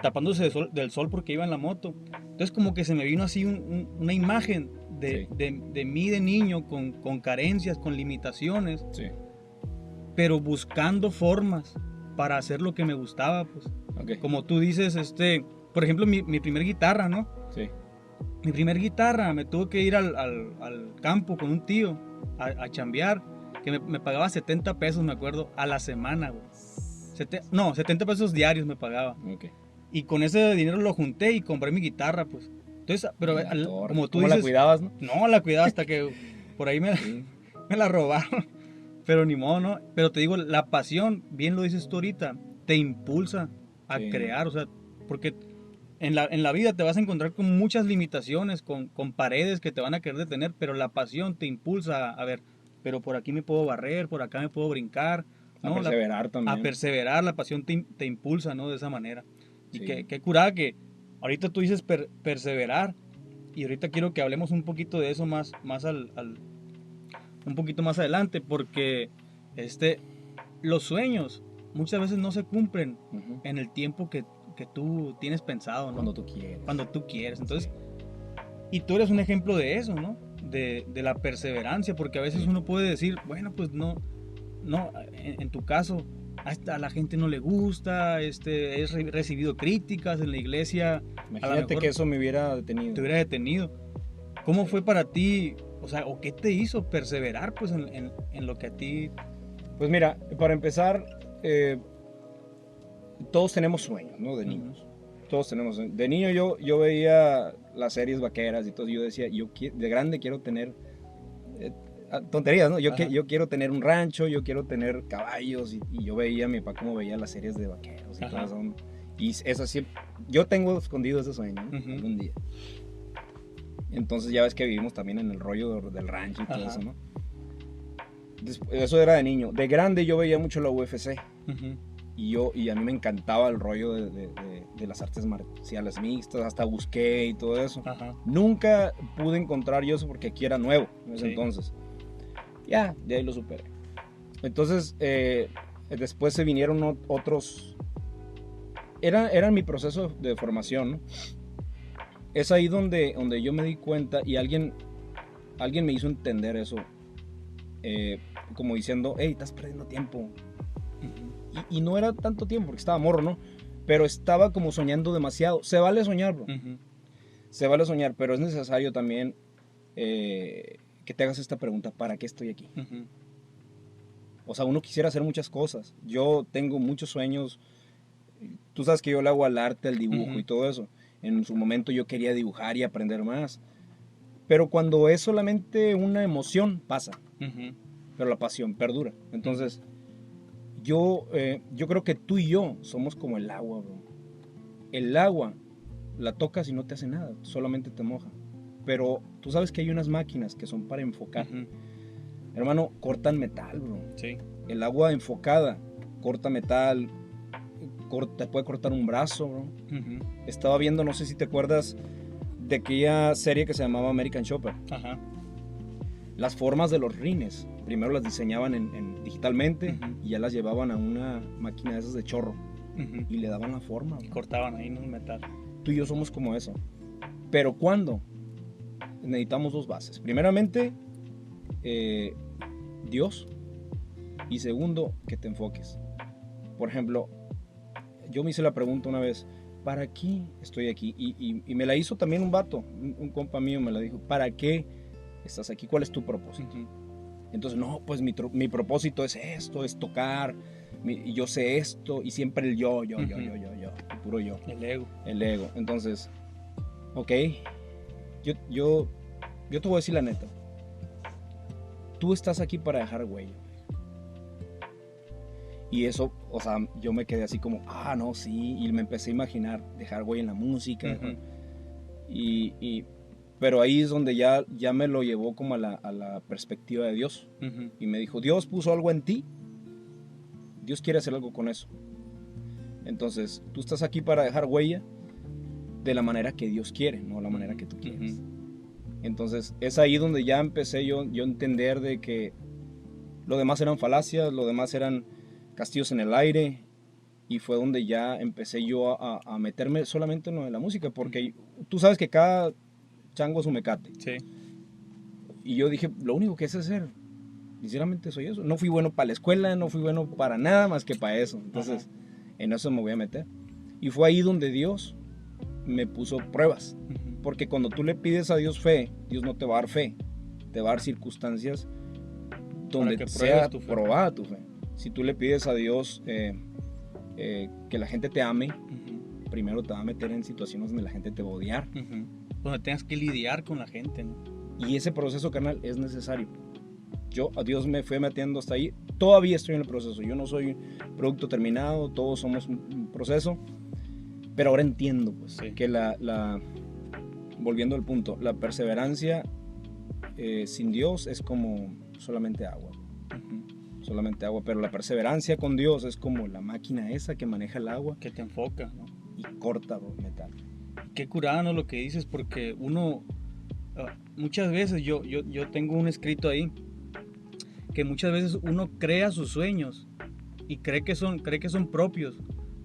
tapándose del sol porque iba en la moto. Entonces como que se me vino así una imagen de mí de niño con carencias, con limitaciones, sí. Pero buscando formas para hacer lo que me gustaba, pues. Okay. Como tú dices, por ejemplo, mi primer guitarra, ¿no? Sí. Mi primer guitarra, me tuve que ir al campo con un tío a chambear, que me pagaba 70 pesos, me acuerdo, a la semana, güey. 70 pesos diarios me pagaba. Ok. Y con ese dinero lo junté y compré mi guitarra, pues. Entonces, pero como tú ¿Cómo dices... la cuidabas, no? No, la cuidaba hasta que por ahí Sí. me la robaron. Pero ni modo, ¿no? Pero te digo, la pasión, bien lo dices tú ahorita, te impulsa a Sí. crear, o sea, porque en la vida te vas a encontrar con muchas limitaciones, con paredes que te van a querer detener, pero la pasión te impulsa a ver, pero por aquí me puedo barrer, por acá me puedo brincar, A ¿no? perseverar también. A perseverar, la pasión te impulsa, ¿no? De esa manera. Y Sí. qué curada que ahorita tú dices perseverar, y ahorita quiero que hablemos un poquito de eso más un poquito más adelante, porque los sueños muchas veces no se cumplen Ujú. en el tiempo que tú tienes pensado, ¿no? Cuando tú quieres. Cuando tú quieres. Entonces, y tú eres un ejemplo de eso, ¿no? De la perseverancia, porque a veces Sí. uno puede decir, bueno, pues no, en tu caso, a la gente no le gusta, he recibido críticas en la iglesia, a lo Imagínate mejor que eso me hubiera detenido. te hubiera detenido. ¿Cómo fue para ti? O sea, ¿o qué te hizo perseverar, pues, en lo que a ti... Pues mira, para empezar, todos tenemos sueños, ¿no? De niños. Todos tenemos sueños. De niño yo veía las series vaqueras y todo. Yo decía, de grande quiero tener... tonterías, ¿no? Ajá. Yo quiero tener un rancho, yo quiero tener caballos. Y yo veía a mi papá cómo veía las series de vaqueros y Ajá. todo eso. Y eso sí, yo tengo escondido ese sueño, ¿no? Ujú. Algún día. Entonces ya ves que vivimos también en el rollo del rancho y todo Ajá. eso, ¿no? Eso era de niño. De grande yo veía mucho la UFC. Ujú. Y a mí me encantaba el rollo de las artes marciales mixtas, hasta busqué y todo eso. Ajá. Nunca pude encontrar yo eso porque aquí era nuevo en ese Sí. entonces. Ya, de ahí lo superé. Entonces, después se vinieron otros... Era mi proceso de formación, ¿no? Es ahí donde yo me di cuenta y alguien me hizo entender eso. Como diciendo, hey, estás perdiendo tiempo. Ujú. Y no era tanto tiempo porque estaba morro, ¿no? Pero estaba como soñando demasiado. Se vale soñar, bro. Ujú. Se vale soñar, pero es necesario también que te hagas esta pregunta, ¿para qué estoy aquí? Ujú. O sea, uno quisiera hacer muchas cosas. Yo tengo muchos sueños. Tú sabes que yo le hago al arte, al dibujo Ujú. y todo eso. En su momento yo quería dibujar y aprender más. Pero cuando es solamente una emoción, pasa. Ujú. Pero la pasión perdura. Entonces, yo creo que tú y yo somos como el agua, bro. El agua la tocas y no te hace nada, solamente te moja. Pero tú sabes que hay unas máquinas que son para enfocar. Ujú. Hermano, cortan metal, bro. Sí. El agua enfocada corta metal, te puede cortar un brazo, bro. Ujú. Estaba viendo, no sé si te acuerdas de aquella serie que se llamaba American Chopper. Ajá. Las formas de los rines, primero las diseñaban digitalmente Ujú. y ya las llevaban a una máquina de esas de chorro Ujú. y le daban la forma. Y bro. cortaban ahí, ¿no? El metal. Tú y yo somos como eso. Pero ¿cuándo? Necesitamos dos bases. Primeramente, Dios. Y segundo, que te enfoques. Por ejemplo, yo me hice la pregunta una vez, ¿para qué estoy aquí? Y me la hizo también un vato, un compa mío me la dijo, ¿para qué estás aquí? ¿Cuál es tu propósito? Ujú. Entonces, no, pues mi propósito es esto, es tocar, y yo sé esto, y siempre el yo, Ujú. el puro yo, El ego. el ego. Entonces, ok, yo te voy a decir la neta, tú estás aquí para dejar huella. Y eso, o sea, yo me quedé así como, no, sí, y me empecé a imaginar dejar huella en la música. Ujú. Pero ahí es donde ya me lo llevó como a la perspectiva de Dios. Ujú. Y me dijo, Dios puso algo en ti, Dios quiere hacer algo con eso. Entonces, tú estás aquí para dejar huella de la manera que Dios quiere, no la manera que tú quieres. Ujú. Entonces, es ahí donde ya empecé yo a entender de que lo demás eran falacias, lo demás eran castillos en el aire, y fue donde ya empecé yo a meterme solamente en lo de la música, porque tú sabes que cada chango es un mecate. Sí. Y yo dije, lo único que sé hacer, sinceramente soy eso. No fui bueno para la escuela, no fui bueno para nada más que para eso. Entonces, en eso me voy a meter. Y fue ahí donde Dios me puso pruebas. Ujú. Porque cuando tú le pides a Dios fe, Dios no te va a dar fe, te va a dar circunstancias donde que sea tu fe. probada tu fe. Si tú le pides a Dios que la gente te ame, primero te va a meter en situaciones donde la gente te va a odiar. Donde tengas que lidiar con la gente, ¿no? Y ese proceso, carnal, es necesario. A Dios me fue metiendo hasta ahí. Todavía estoy en el proceso. Yo no soy producto terminado, todos somos un proceso. Pero ahora entiendo, pues, Sí. que volviendo al punto, la perseverancia sin Dios es como solamente agua. Solamente agua. Pero la perseverancia con Dios es como la máquina esa que maneja el agua Que te enfoca, ¿no? y corta metal. Qué curada, ¿no? Lo que dices, porque uno, muchas veces, yo tengo un escrito ahí, que muchas veces uno crea sus sueños y cree que son propios,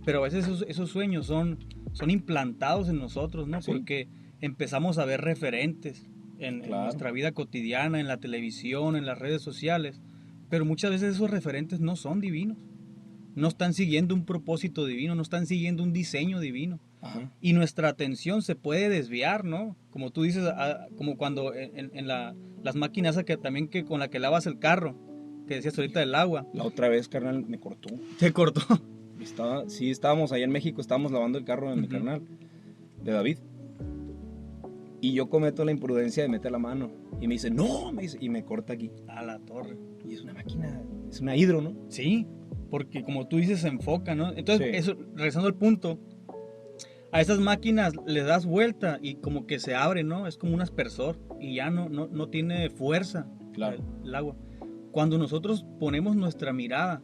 pero a veces esos sueños son implantados en nosotros, ¿no? Sí. Porque empezamos a ver referentes en Claro. nuestra vida cotidiana, en la televisión, en las redes sociales, pero muchas veces esos referentes no son divinos, no están siguiendo un propósito divino, no están siguiendo un diseño divino. Ajá. Y nuestra atención se puede desviar, ¿no? Como tú dices, como cuando en las máquinas que también que con la que lavas el carro, que decías ahorita del agua. La otra vez, carnal, me cortó. Te cortó. Estábamos allá en México, estábamos lavando el carro de mi carnal, de David. Y yo cometo la imprudencia de meter la mano. Y me dice, no, y me corta aquí. A la torre. Y es una máquina, es una hidro, ¿no? Sí, porque como tú dices, se enfoca, ¿no? Entonces, Sí. eso, regresando al punto, a esas máquinas le das vuelta y como que se abre, ¿no? Es como un aspersor y ya no tiene fuerza Claro. el agua. Cuando nosotros ponemos nuestra mirada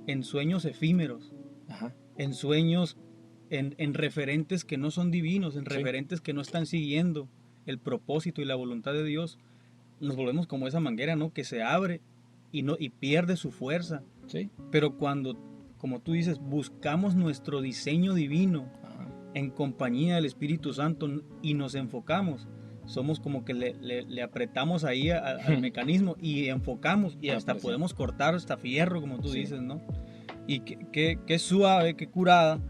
en sueños efímeros, Ajá. en sueños, en referentes que no son divinos, en Sí. referentes que no están siguiendo el propósito y la voluntad de Dios, nos volvemos como esa manguera, ¿no? Que se abre y pierde su fuerza. Sí. Pero cuando, como tú dices, buscamos nuestro diseño divino Ajá. en compañía del Espíritu Santo y nos enfocamos, somos como que le apretamos ahí al mecanismo y enfocamos y hasta podemos cortar hasta fierro, como tú Sí. dices, ¿no? Y qué suave, qué curada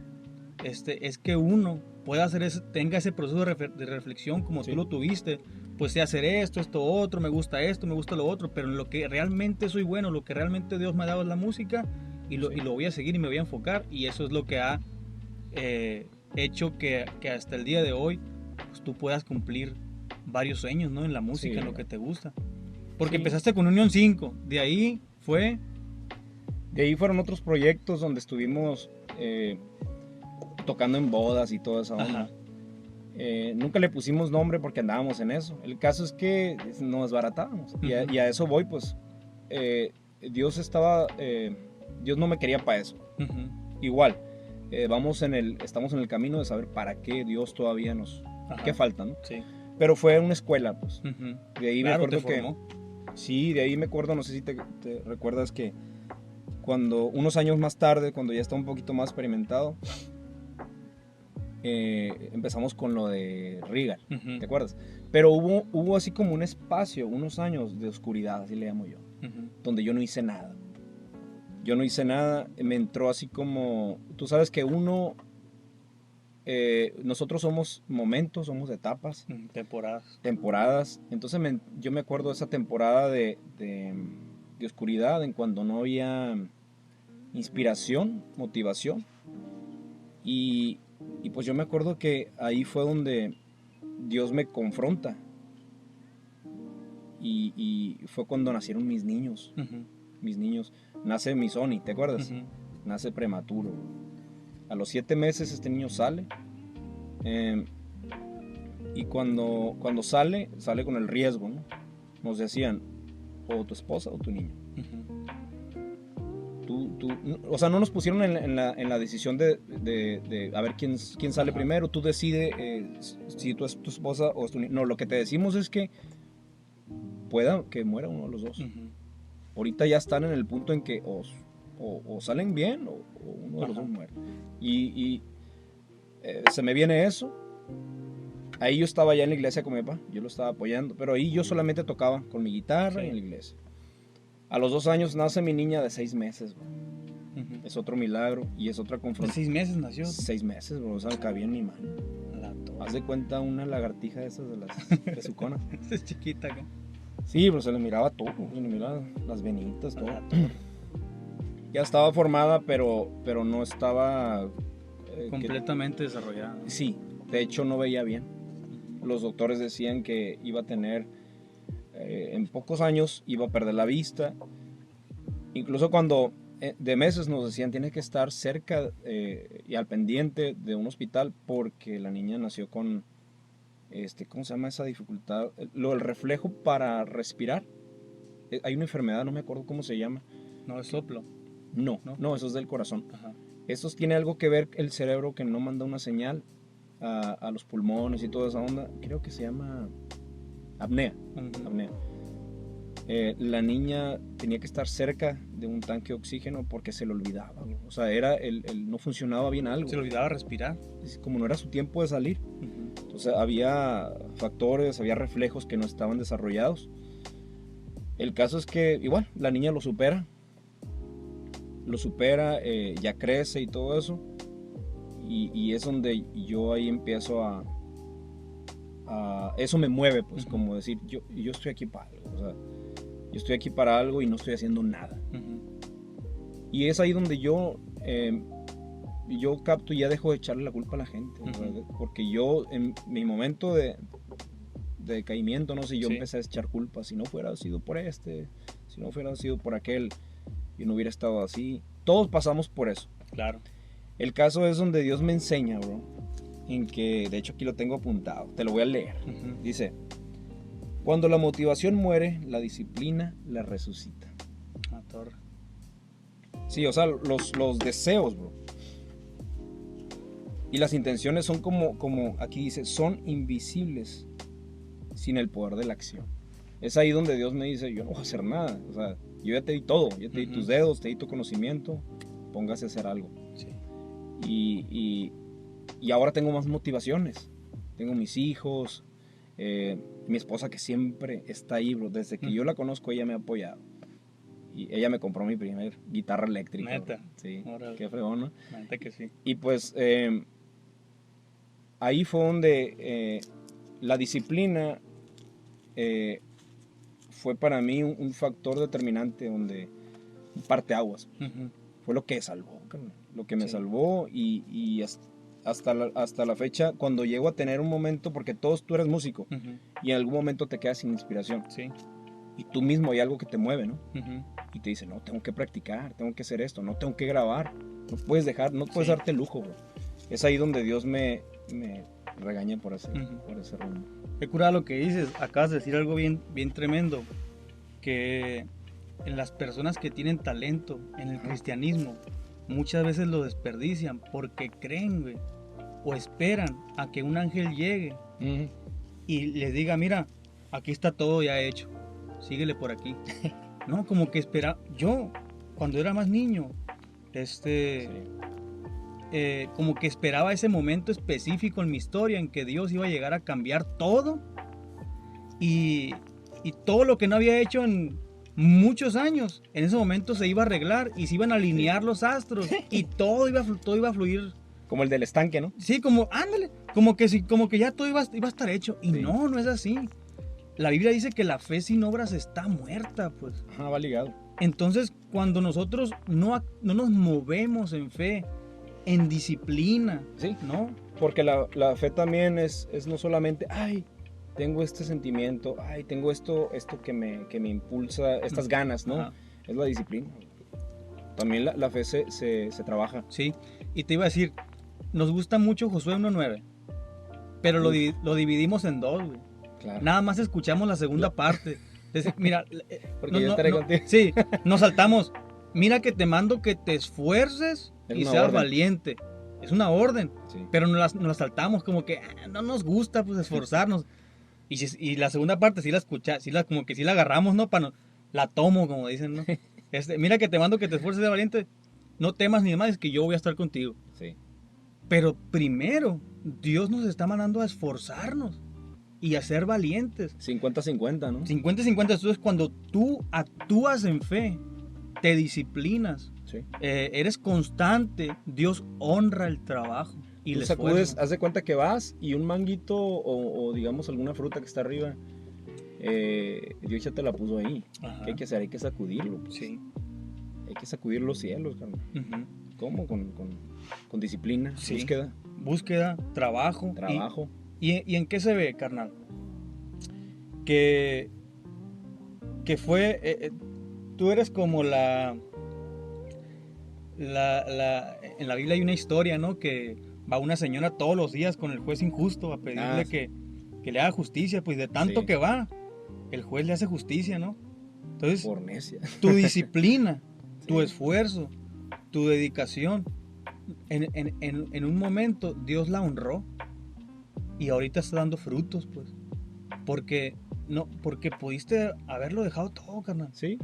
es que uno pueda tenga ese proceso de reflexión como Sí. tú lo tuviste. Pues sé hacer esto otro, me gusta lo otro, pero en lo que realmente soy bueno, lo que realmente Dios me ha dado es la música y lo voy a seguir y me voy a enfocar, y eso es lo que ha hecho que hasta el día de hoy pues, tú puedas cumplir varios sueños, ¿no? En la música, Sí. en lo que te gusta. Porque Sí. empezaste con Unión 5, de ahí fue... De ahí fueron otros proyectos donde estuvimos tocando en bodas y toda esa onda. Ajá. Nunca le pusimos nombre porque andábamos en eso. El caso es que nos desbaratábamos. Y a eso voy, pues. Dios no me quería para eso. Igual, estamos en el camino de saber para qué Dios todavía Ajá. qué falta, ¿no? Sí. Pero fue una escuela, pues. De ahí Claro, me acuerdo te que... formó. Sí, de ahí me acuerdo, no sé si te recuerdas que cuando, unos años más tarde, cuando ya estaba un poquito más experimentado, empezamos con lo de Regal, ¿te acuerdas? Pero hubo así como un espacio, unos años de oscuridad, así le llamo yo, donde yo no hice nada. Yo no hice nada, me entró así como, tú sabes que nosotros somos momentos, somos etapas, Temporadas. entonces yo me acuerdo de esa temporada de oscuridad, en cuando no había inspiración, motivación, y pues yo me acuerdo que ahí fue donde Dios me confronta, y fue cuando nacieron mis niños, nace mi Sony, ¿te acuerdas? Nace prematuro. A los 7 meses este niño sale, y cuando sale con el riesgo, ¿no? Nos decían, o tu esposa o tu niño. O sea, no nos pusieron en la decisión de a ver quién sale primero, tú decides si tú es tu esposa o es tu niño. No, lo que te decimos es que pueda que muera uno de los dos. Ahorita ya están en el punto en que o salen bien o uno de los dos muere. Y se me viene eso. Ahí yo estaba ya en la iglesia con mi papá, yo lo estaba apoyando, pero ahí yo solamente tocaba con mi guitarra y en la iglesia. A los 2 años nace mi niña de 6 meses, bro. Es otro milagro y es otra ¿De confrontación. 6 meses nació? 6 meses, bro, o sea, cabía en mi mano. La torre. haz de cuenta una lagartija de esas de las besuconas. Es chiquita acá. Sí, pero se le miraba todo, se le miraba las venitas, todo. Ya estaba formada, pero no estaba... Completamente desarrollada. Sí, de hecho no veía bien. Los doctores decían que iba a tener, en pocos años, iba a perder la vista. Incluso cuando de meses nos decían, tiene que estar cerca y al pendiente de un hospital porque la niña nació con, ¿cómo se llama esa dificultad? El reflejo para respirar. Hay una enfermedad, no me acuerdo cómo se llama. No, es soplo. No, eso es del corazón. Ajá. Esto tiene algo que ver el cerebro que no manda una señal a los pulmones y toda esa onda. Creo que se llama apnea. Apnea. La niña tenía que estar cerca de un tanque de oxígeno porque se le olvidaba. O sea, no funcionaba bien algo. Se le olvidaba respirar. Como no era su tiempo de salir. Entonces había factores, había reflejos que no estaban desarrollados. El caso es que igual la niña lo supera, ya crece y todo eso. Y es donde yo ahí empiezo a eso me mueve, pues, como decir, yo estoy aquí para algo. O sea, yo estoy aquí para algo y no estoy haciendo nada. Y es ahí donde yo capto y ya dejo de echarle la culpa a la gente. O sea, porque yo, en mi momento de decaimiento, no sé, yo empecé a echar culpa. Si no fuera sido por si no fuera sido por aquel, yo no hubiera estado así. Todos pasamos por eso. Claro. El caso es donde Dios me enseña, bro, en que, de hecho aquí lo tengo apuntado, te lo voy a leer. Dice, cuando la motivación muere, la disciplina la resucita. La torre. Sí, o sea, los deseos, bro. Y las intenciones son como aquí dice, son invisibles sin el poder de la acción. Es ahí donde Dios me dice, yo no voy a hacer nada. O sea, yo ya te di todo, ya te di tus dedos, te di tu conocimiento, póngase a hacer algo. Sí. Y ahora tengo más motivaciones. Tengo mis hijos, mi esposa que siempre está ahí, bro. Desde que yo la conozco, ella me ha apoyado. Y ella me compró mi primer guitarra eléctrica. Neta. Bro. Sí, Órale. qué fregón, ¿no? Neta que sí. Y pues ahí fue donde la disciplina fue para mí un factor determinante, donde un parteaguas. Fue lo que salvó, carnal. Lo que me salvó y hasta la fecha, cuando llego a tener un momento, porque tú eres músico y en algún momento te quedas sin inspiración. Sí. Y tú mismo hay algo que te mueve, ¿no? Y te dice, no, tengo que practicar, tengo que hacer esto, no tengo que grabar. No puedes darte lujo, bro. Es ahí donde Dios me regaña por ese rumbo. Qué curado lo que dices. Acabas de decir algo bien, bien tremendo. Que en las personas que tienen talento en el cristianismo, muchas veces lo desperdician porque creen, güey, o esperan a que un ángel llegue y les diga, mira, aquí está todo ya hecho, síguele por aquí. No, como que yo, cuando era más niño, como que esperaba ese momento específico en mi historia en que Dios iba a llegar a cambiar todo y todo lo que no había hecho en muchos años, en ese momento se iba a arreglar y se iban a alinear los astros y todo iba a fluir. Como el del estanque, ¿no? Sí, ándale, como que ya todo iba a estar hecho. Y no es así. La Biblia dice que la fe sin obras está muerta, pues. Ajá, va ligado. Entonces, cuando nosotros no nos movemos en fe, en disciplina, sí, ¿no? Porque la fe también es no solamente, ay, tengo este sentimiento, ay, tengo esto que me impulsa, estas ganas, ¿no? Ajá. Es la disciplina. También la fe se trabaja. Sí, y te iba a decir, nos gusta mucho Josué 1:9, pero lo dividimos en dos, güey. Claro. Nada más escuchamos la segunda parte. Entonces, mira, porque yo estaré contigo. Sí, nos saltamos. Mira que te mando que te esfuerces y seas valiente. Es una orden, sí. Pero nos la saltamos como que no nos gusta pues esforzarnos. Y la segunda parte sí la escucha, como que sí la agarramos, ¿no? La tomo, como dicen, ¿no? Mira que te mando que te esfuerces y seas valiente. No temas ni demás, es que yo voy a estar contigo. Sí. Pero primero, Dios nos está mandando a esforzarnos y a ser valientes. 50-50, ¿no? 50-50. Entonces, cuando tú actúas en fe, te disciplinas, sí. Eres constante, Dios honra el trabajo Y tú el sacudes, esfuerzo. haz de cuenta que vas y un manguito o digamos alguna fruta que está arriba, Dios ya te la puso ahí. Ajá. ¿Qué hay que hacer? Hay que sacudirlo. Pues. Sí. Hay que sacudir los cielos, carnal. Ujú. ¿Cómo? Con disciplina, Sí. búsqueda, Trabajo. trabajo. ¿Y en qué se ve, carnal? Que fue... tú eres como en la Biblia hay una historia, ¿no? Que va una señora todos los días con el juez injusto a pedirle Sí. que le haga justicia, pues de tanto Sí. que va, el juez le hace justicia, ¿no? Entonces, Por necia. tu disciplina, tu Sí. esfuerzo, tu dedicación, en un momento Dios la honró y ahorita está dando frutos, pues. Porque pudiste haberlo dejado todo, carnal. Sí,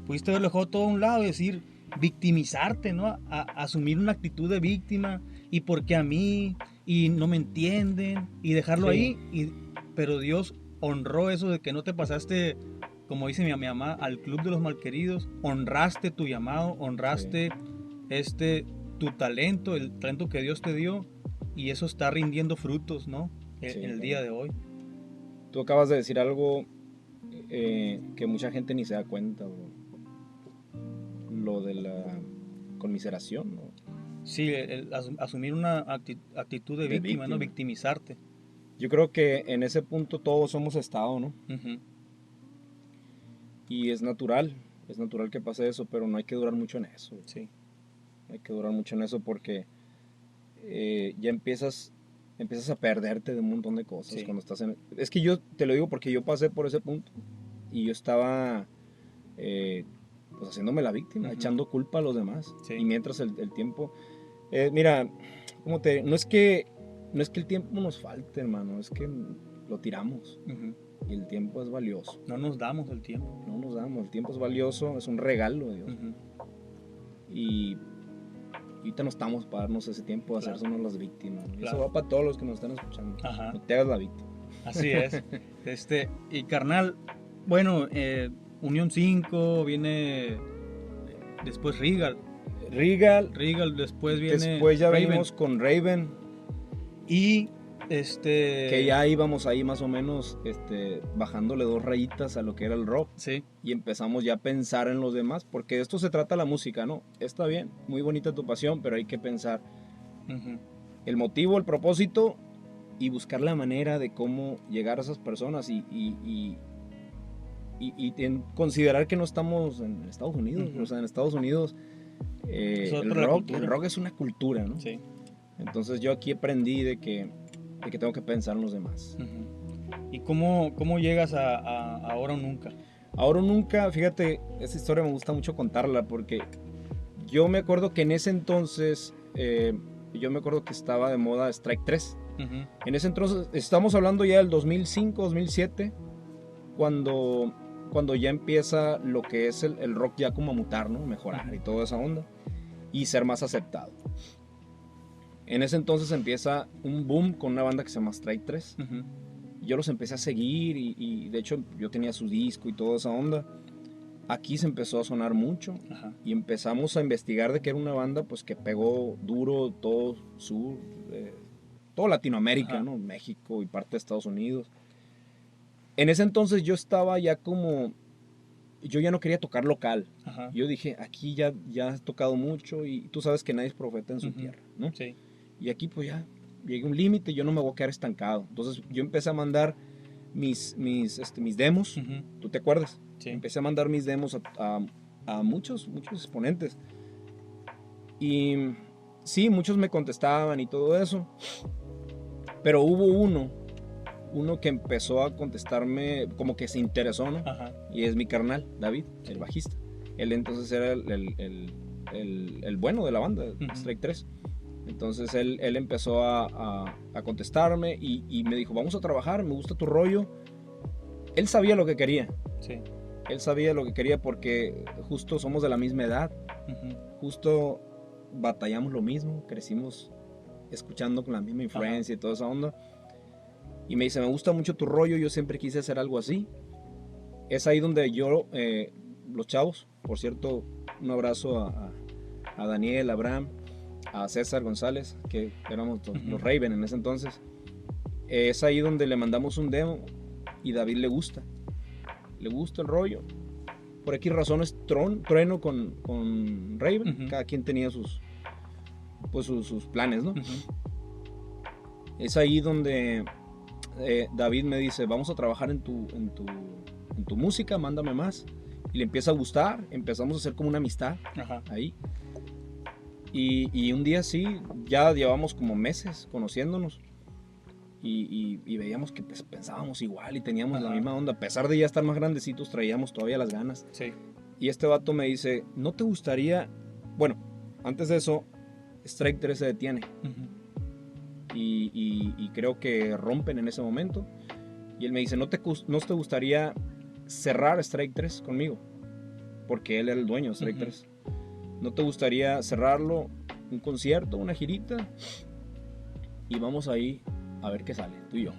Pudiste haberlo dejado todo a un lado y decir, victimizarte, ¿no? Asumir una actitud de víctima y porque a mí y no me entienden y dejarlo Sí. ahí. Pero Dios honró eso de que no te pasaste, como dice mi mamá, al club de los malqueridos. Honraste tu llamado, honraste tu talento, el talento que Dios te dio, y eso está rindiendo frutos, ¿no? Sí, En el claro. día de hoy. Tú acabas de decir algo que mucha gente ni se da cuenta, bro. Lo de la conmiseración, ¿no? Sí, asumir una actitud de víctima, ¿no? víctima. Victimizarte. Yo creo que en ese punto todos hemos estado, ¿no? Ujú. Y es natural que pase eso, pero no hay que durar mucho en eso. Sí. No hay que durar mucho en eso porque ya empiezas a perderte de un montón de cosas Sí. cuando estás en... Es que yo te lo digo porque yo pasé por ese punto y yo estaba pues haciéndome la víctima, Ujú. echando culpa a los demás. Sí. Y mientras el tiempo... mira, no es que el tiempo nos falte, hermano, es que lo tiramos Ujú. y el tiempo es valioso. No nos damos el tiempo. No nos damos, el tiempo es valioso, es un regalo de Dios. Ujú. Y ahorita no estamos para darnos ese tiempo de Claro. hacernos las víctimas, ¿no? Y Claro. eso va para todos los que nos están escuchando. Ajá. No te hagas la víctima. Así es. Y carnal, bueno, Unión 5, viene después Regal, después viene Después ya Raven. venimos con Raven, Y que ya íbamos ahí más o menos bajándole 2 rayitas a lo que era el rock. Sí. Y empezamos ya a pensar en los demás, porque de esto se trata la música, ¿no? Está bien, muy bonita tu pasión, pero hay que pensar Ujú. el motivo, el propósito y buscar la manera de cómo llegar a esas personas y considerar que no estamos en Estados Unidos. Ujú. O sea, en Estados Unidos Es el otra cultura. rock es una cultura, ¿no? Sí. Entonces yo aquí aprendí de que tengo que pensar en los demás. Ujú. ¿Y cómo llegas a Ahora o Nunca? Ahora o Nunca, fíjate, esa historia me gusta mucho contarla porque yo me acuerdo que en ese entonces, yo me acuerdo que estaba de moda Strike 3. Ujú. En ese entonces, estamos hablando ya del 2005, 2007, cuando ya empieza lo que es el rock ya como a mutar, ¿no? Mejorar y toda esa onda y ser más aceptado. En ese entonces empieza un boom con una banda que se llama Strike 3. Ujú. Yo los empecé a seguir y de hecho yo tenía su disco y toda esa onda. Aquí se empezó a sonar mucho Ajá. y empezamos a investigar de que era una banda pues que pegó duro todo sur, toda Latinoamérica, Ajá. ¿no? México y parte de Estados Unidos. En ese entonces yo estaba ya como, yo ya no quería tocar local. Ajá. Yo dije, aquí ya has tocado mucho y tú sabes que nadie es profeta en su Ujú. tierra, ¿no? Sí. Y aquí pues ya llegué a un límite, yo no me voy a quedar estancado. Entonces yo empecé a mandar mis demos, Ujú. ¿tú te acuerdas? Sí. Empecé a mandar mis demos a muchos exponentes. Y sí, muchos me contestaban y todo eso. Pero hubo uno que empezó a contestarme, como que se interesó, ¿no? Ajá. Y es mi carnal, David, el bajista. Él entonces era el bueno de la banda, Ujú. Strike 3. Entonces él empezó a contestarme y me dijo, vamos a trabajar, me gusta tu rollo. Él sabía lo que quería. Sí. Él sabía lo que quería porque justo somos de la misma edad. Ujú. Justo batallamos lo mismo, crecimos escuchando con la misma influencia y toda esa onda. Y me dice, me gusta mucho tu rollo, yo siempre quise hacer algo así. Es ahí donde yo, los chavos, por cierto, un abrazo a Daniel, a Abraham, a César González, que éramos los Raven en ese entonces. Es ahí donde le mandamos un demo y David le gusta el rollo. Por aquí razones trueno con Raven, cada quien tenía sus planes, ¿no? Es ahí donde David me dice, vamos a trabajar en tu música, mándame más. Y le empieza a gustar, empezamos a hacer como una amistad ahí. Y un día sí, ya llevamos como meses conociéndonos. Y veíamos que pues, pensábamos igual y teníamos la misma onda. A pesar de ya estar más grandecitos, traíamos todavía las ganas. Sí. Y este vato me dice, ¿no te gustaría...? Bueno, antes de eso, Strike 3 se detiene. Y creo que rompen en ese momento. Y él me dice, ¿no te gustaría cerrar Strike 3 conmigo? Porque él era el dueño de Strike 3. ¿No te gustaría cerrarlo? Un concierto, una girita. Y vamos ahí a ver qué sale, tú y yo.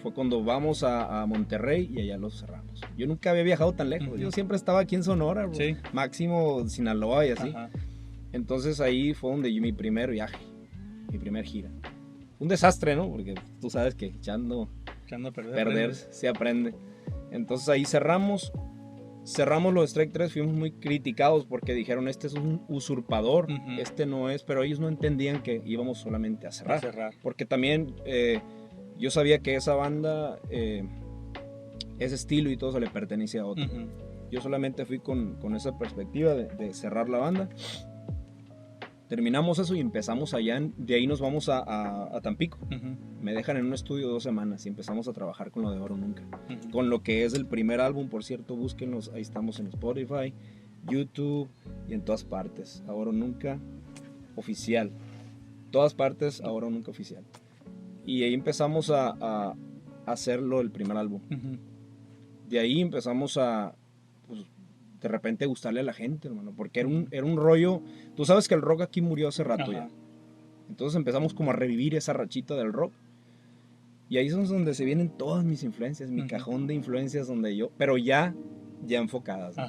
Fue cuando vamos a Monterrey y allá lo cerramos. Yo nunca había viajado tan lejos. Yo siempre estaba aquí en Sonora, bro. Sí. Máximo Sinaloa y así. Entonces ahí fue donde mi primer viaje, mi primer gira. Un desastre, ¿no? Porque tú sabes que echando a perder se aprende. Entonces ahí cerramos los Strike 3, fuimos muy criticados porque dijeron, este es un usurpador, este no es, pero ellos no entendían que íbamos solamente a cerrar. Porque también yo sabía que esa banda, ese estilo y todo se le pertenecía a otro. Yo solamente fui con esa perspectiva de cerrar la banda. Terminamos eso y empezamos allá, de ahí nos vamos a Tampico. Me dejan en un estudio 2 semanas y empezamos a trabajar con lo de Oro Nunca. Con lo que es el primer álbum, por cierto, búsquenlos, ahí estamos en Spotify, YouTube y en todas partes. A Oro Nunca Oficial. Todas partes, a Oro Nunca Oficial. Y ahí empezamos a hacerlo el primer álbum. De ahí empezamos a... Pues, de repente gustarle a la gente, hermano, porque era un rollo, tú sabes que el rock aquí murió hace rato ya, entonces empezamos como a revivir esa rachita del rock, y ahí es donde se vienen todas mis influencias, mi cajón de influencias pero ya enfocadas, ¿no?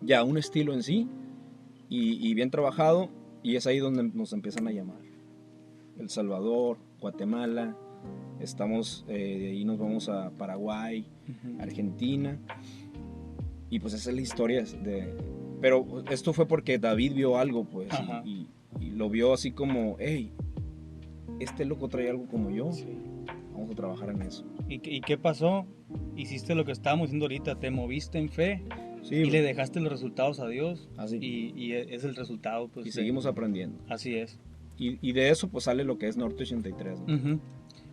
Ya un estilo en sí, y bien trabajado, y es ahí donde nos empiezan a llamar, El Salvador, Guatemala, estamos, de ahí nos vamos a Paraguay, Argentina. Y pues esa es la historia pero esto fue porque David vio algo, pues, y lo vio así como, hey, este loco trae algo como yo, vamos a trabajar en eso. ¿Y qué pasó? Hiciste lo que estábamos diciendo ahorita, te moviste en fe, y le dejaste los resultados a Dios, así. Y es el resultado, pues. Y seguimos aprendiendo. Así es. Y de eso pues sale lo que es Norte 83, ¿no?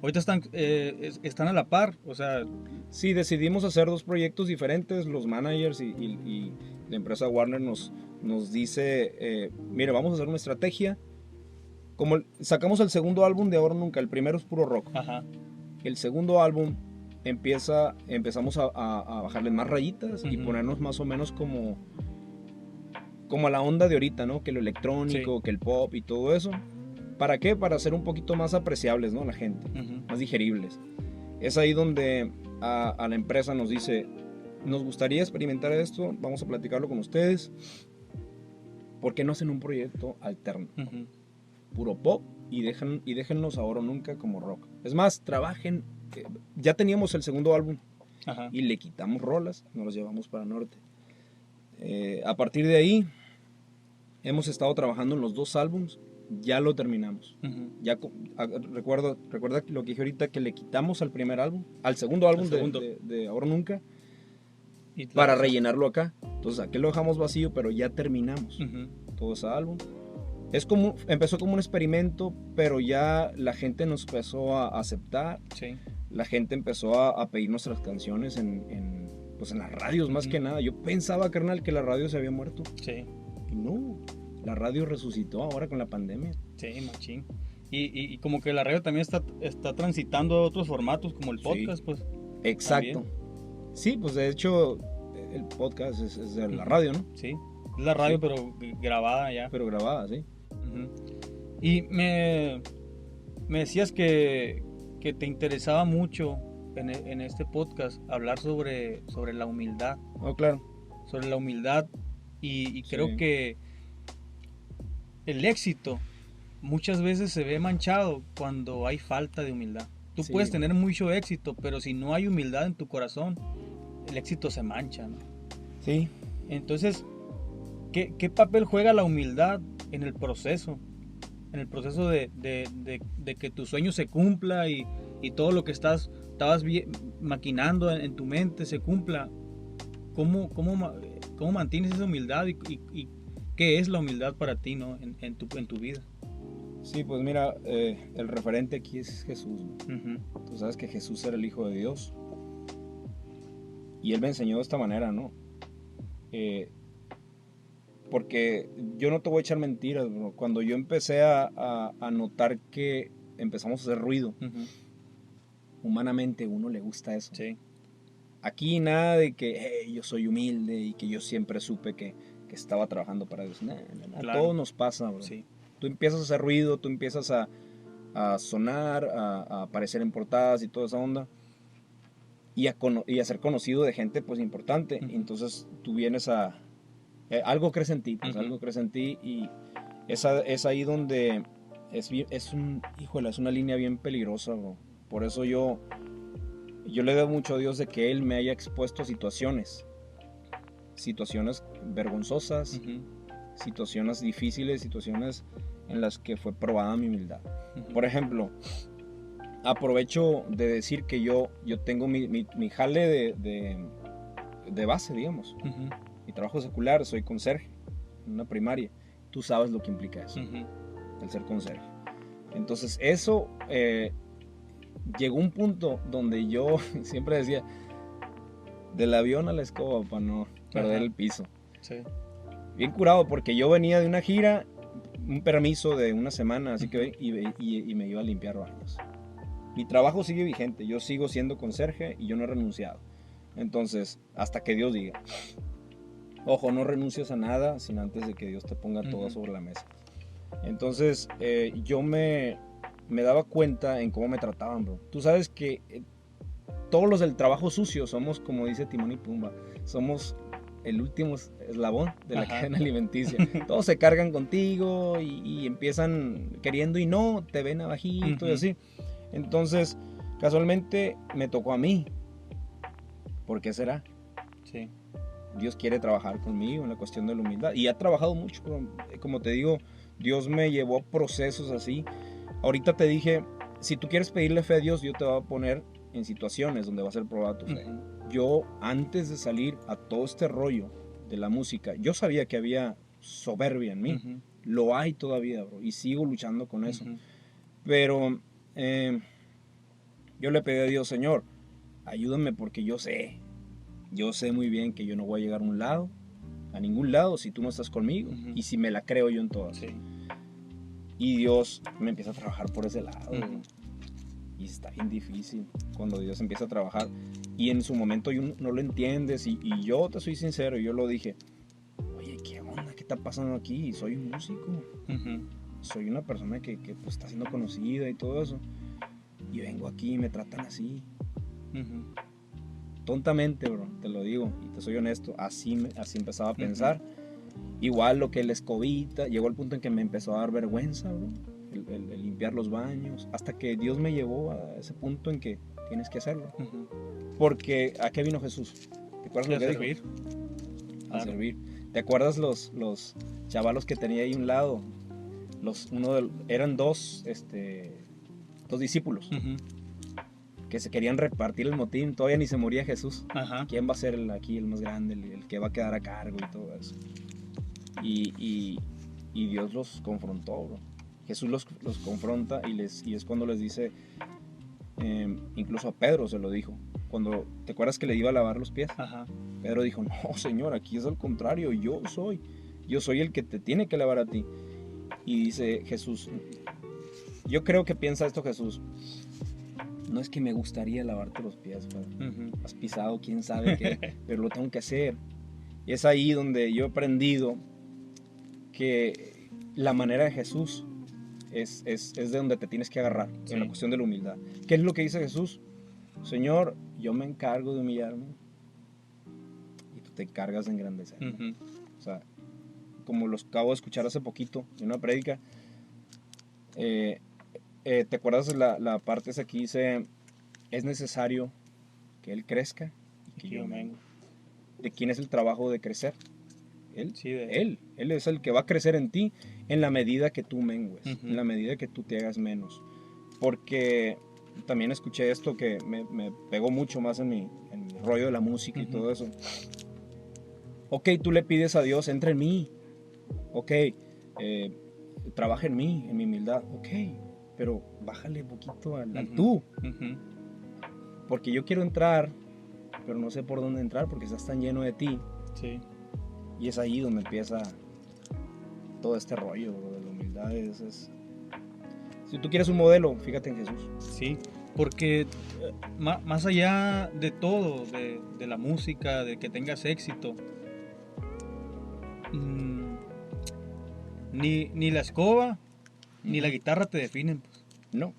Ahorita están a la par, o sea... Sí, decidimos hacer 2 proyectos diferentes, los managers y la empresa Warner nos dice, mire, vamos a hacer una estrategia. Como sacamos el segundo álbum de Oro Nunca, el primero es puro rock. El segundo álbum empezamos a bajarle más rayitas y ponernos más o menos como a la onda de ahorita, ¿no? Que lo electrónico, que el pop y todo eso. ¿Para qué? Para ser un poquito más apreciables, ¿no? La gente, más digeribles. Es ahí donde a la empresa nos dice, nos gustaría experimentar esto, vamos a platicarlo con ustedes. ¿Por qué no hacen un proyecto alterno? Puro pop y déjennos a Oro Nunca como rock. Es más, trabajen, ya teníamos el segundo álbum y le quitamos rolas, nos los llevamos para Norte. A partir de ahí, hemos estado trabajando en los 2 álbums. Ya lo terminamos. Ya recuerda lo que dije ahorita, que le quitamos al primer álbum, al segundo álbum de Ahora Nunca, para rellenarlo acá. Entonces aquí lo dejamos vacío, pero ya terminamos todo ese álbum. Empezó como un experimento, pero ya la gente nos empezó a aceptar. La gente empezó a pedir nuestras canciones en las radios, más que nada. Yo pensaba, carnal, que la radio se había muerto. Y no. La radio resucitó ahora con la pandemia. Sí, machín. Y como que la radio también está transitando a otros formatos, como el podcast, pues. Exacto. También. Sí, pues de hecho, el podcast es de la radio, ¿no? Sí, es la radio, pero grabada ya. Pero grabada, sí. Y me decías que te interesaba mucho en este podcast hablar sobre la humildad. Oh, claro. Sobre la humildad. Y creo que el éxito muchas veces se ve manchado cuando hay falta de humildad. Tú Sí. puedes tener mucho éxito, pero si no hay humildad en tu corazón, el éxito se mancha, ¿no? Sí. Entonces, ¿qué papel juega la humildad en el proceso? En el proceso de que tu sueño se cumpla y todo lo que estabas maquinando en tu mente se cumpla. ¿Cómo mantienes esa humildad y qué es la humildad para ti, ¿no? en tu vida? Sí, pues mira, el referente aquí es Jesús, ¿no? Uh-huh. Tú sabes que Jesús era el Hijo de Dios. Y Él me enseñó de esta manera, ¿no? Porque yo no te voy a echar mentiras, bro. Cuando yo empecé a notar que empezamos a hacer ruido, Uh-huh. humanamente a uno le gusta eso. Sí. Aquí nada de que hey, yo soy humilde y que yo siempre supe que estaba trabajando para Dios. Nah, Claro. Todo nos pasa, bro. Sí. Tú empiezas a hacer ruido, tú empiezas a sonar, a aparecer en portadas y toda esa onda. Y a ser conocido de gente pues importante. Uh-huh. Entonces tú vienes a... algo crece en ti, pues Uh-huh. algo crece en ti y es ahí donde es una línea bien peligrosa, bro. Por eso yo le doy mucho a Dios de que Él me haya expuesto a situaciones vergonzosas, Uh-huh. situaciones difíciles, situaciones en las que fue probada mi humildad. Uh-huh. Por ejemplo, aprovecho de decir que yo tengo mi jale de base, digamos. Uh-huh. Mi trabajo secular, soy conserje en una primaria. Tú sabes lo que implica eso, Uh-huh. el ser conserje. Entonces eso llegó un punto donde yo siempre decía, del avión a la escoba para no perder Ajá. el piso. Sí. Bien curado porque yo venía de una gira, un permiso de una semana, así que y me iba a limpiar baños. Mi trabajo sigue vigente, yo sigo siendo conserje y yo no he renunciado. Entonces, hasta que Dios diga. Ojo, no renuncies a nada sin antes de que Dios te ponga todo Uh-huh. sobre la mesa. Entonces, yo me daba cuenta en cómo me trataban, bro. Tú sabes que todos los del trabajo sucio somos, como dice Timón y Pumba, somos el último eslabón de la Ajá. cadena alimenticia. Todos se cargan contigo y empiezan queriendo y no, te ven abajito y Uh-huh. así. Entonces, casualmente me tocó a mí. ¿Por qué será? Sí. Dios quiere trabajar conmigo en la cuestión de la humildad. Y ha trabajado mucho, como te digo, Dios me llevó a procesos así. Ahorita te dije, si tú quieres pedirle fe a Dios, Dios te va a poner en situaciones donde va a ser probada tu fe. Uh-huh. Yo, antes de salir a todo este rollo de la música, yo sabía que había soberbia en mí. Uh-huh. Lo hay todavía, bro, y sigo luchando con eso. Uh-huh. Pero yo le pedí a Dios, Señor, ayúdame porque yo sé muy bien que yo no voy a llegar a ningún lado si tú no estás conmigo. Uh-huh. Y si me la creo yo en todas. Sí. Y Dios me empieza a trabajar por ese lado. Uh-huh. Y está bien difícil cuando Dios empieza a trabajar. Y en su momento no lo entiendes. Y yo te soy sincero, yo lo dije. Oye, ¿qué onda? ¿Qué está pasando aquí? Soy un músico. Uh-huh. Soy una persona que pues, está siendo conocida y todo eso. Y vengo aquí y me tratan así. Uh-huh. Tontamente, bro, te lo digo. Y te soy honesto. Así empezaba a pensar. Igual lo que la escobita. Llegó al punto en que me empezó a dar vergüenza, bro. El limpiar los baños. Hasta que Dios me llevó a ese punto en que tienes que hacerlo. Uh-huh. Porque ¿a qué vino Jesús? ¿Te acuerdas lo que dijo? servir. A Claro. servir. ¿Te acuerdas los chavalos que tenía ahí a un lado? Eran dos discípulos Uh-huh. que se querían repartir el motín. Todavía ni se moría Jesús. Ajá. ¿Quién va a ser aquí el más grande, el que va a quedar a cargo y todo eso? Y Dios los confrontó, bro. Jesús los confronta y es cuando les dice, incluso a Pedro se lo dijo, cuando, ¿te acuerdas que le iba a lavar los pies? Ajá. Pedro dijo, no, Señor, aquí es al contrario, yo soy el que te tiene que lavar a ti. Y dice Jesús, yo creo que piensa esto Jesús, no es que me gustaría lavarte los pies, Padre. Uh-huh. Has pisado, quién sabe qué, pero lo tengo que hacer. Y es ahí donde yo he aprendido que la manera de Jesús es de donde te tienes que agarrar, Sí. en la cuestión de la humildad. ¿Qué es lo que dice Jesús? Señor, yo me encargo de humillarme y tú te encargas de engrandecerme. Uh-huh. O sea, como los acabo de escuchar hace poquito en una prédica. ¿Te acuerdas la parte esa que dice, es necesario que Él crezca y que yo mengue? ¿De quién es el trabajo de crecer? Él. Sí, de Él. Él es el que va a crecer en ti en la medida que tú mengues, Ujú. en la medida que tú te hagas menos. Porque también escuché esto que me pegó mucho más en mi rollo de la música y Ujú. todo eso. Ok, tú le pides a Dios, entra en mí. Ok, trabaja en mí, en mi humildad. Ok, pero bájale un poquito al Ujú. tú. Ujú. Porque yo quiero entrar, pero no sé por dónde entrar porque estás tan lleno de ti. Sí. Y es ahí donde empieza todo este rollo de la humildad. Si tú quieres un modelo, fíjate en Jesús. Sí, porque más allá de todo, de la música, de que tengas éxito, ni la escoba ni la guitarra te definen, pues, No,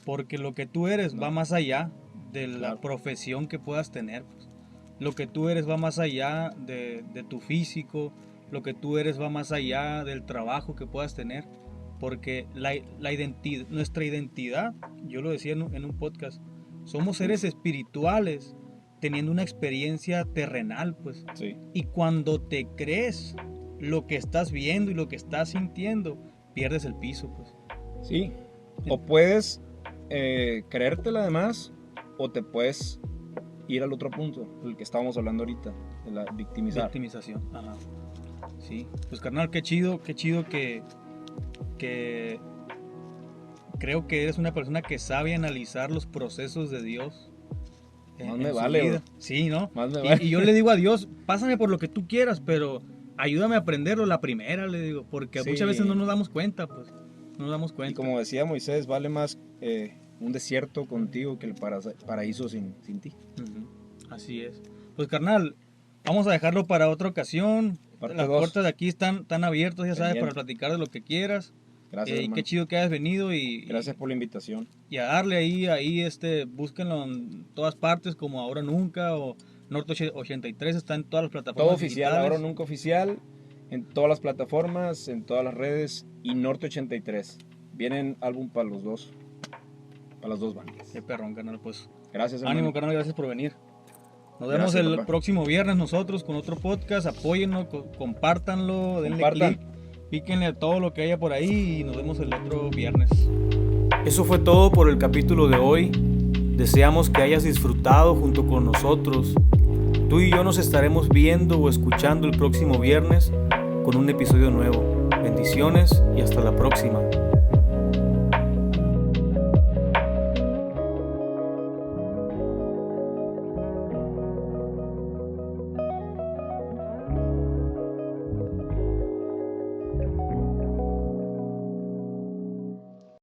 porque lo que tú eres No. va más allá de la Claro. profesión que puedas tener, pues. Lo que tú eres va más allá de tu físico, lo que tú eres va más allá del trabajo que puedas tener, porque nuestra identidad, yo lo decía en un podcast, somos seres espirituales teniendo una experiencia terrenal, pues. sí. Y cuando te crees lo que estás viendo y lo que estás sintiendo, pierdes el piso, pues. Sí. O puedes creértela además, o te puedes ir al otro punto, el que estábamos hablando ahorita, de la victimizar. Victimización. Ajá. Sí. Pues carnal, qué chido que creo que eres una persona que sabe analizar los procesos de Dios. Más me su vale, vida. bro. Sí, ¿no? Más me vale. Y yo le digo a Dios, pásame por lo que tú quieras, pero ayúdame a aprenderlo la primera, le digo, porque Sí. muchas veces no nos damos cuenta, pues. No nos damos Y cuenta. como decía Moisés, vale más un desierto contigo que el paraíso sin ti. Ujú. Así es. Pues carnal, vamos a dejarlo para otra ocasión. Parte Las 2. puertas de aquí están abiertas, ya sabes, Pendiente. para platicar de lo que quieras. Gracias, Y hermano. qué chido que hayas venido y Gracias por la invitación. y a darle ahí búsquenlo en todas partes como Ahora Nunca o Norte 83, está en todas las plataformas Todo oficial, digitales. ahora nunca oficial, en todas las plataformas, en todas las redes y Norte 83. Vienen álbum para los dos, para las dos bandas. Qué perrón, carnal, pues. Gracias, hermano. Ánimo, carnal, gracias por venir. Nos vemos Gracias, el papá. próximo viernes nosotros con otro podcast. Apóyennos, compártanlo, denle Compartan. click, píquenle a todo lo que haya por ahí y nos vemos el otro viernes. Eso fue todo por el capítulo de hoy. Deseamos que hayas disfrutado junto con nosotros. Tú y yo nos estaremos viendo o escuchando el próximo viernes con un episodio nuevo. Bendiciones y hasta la próxima.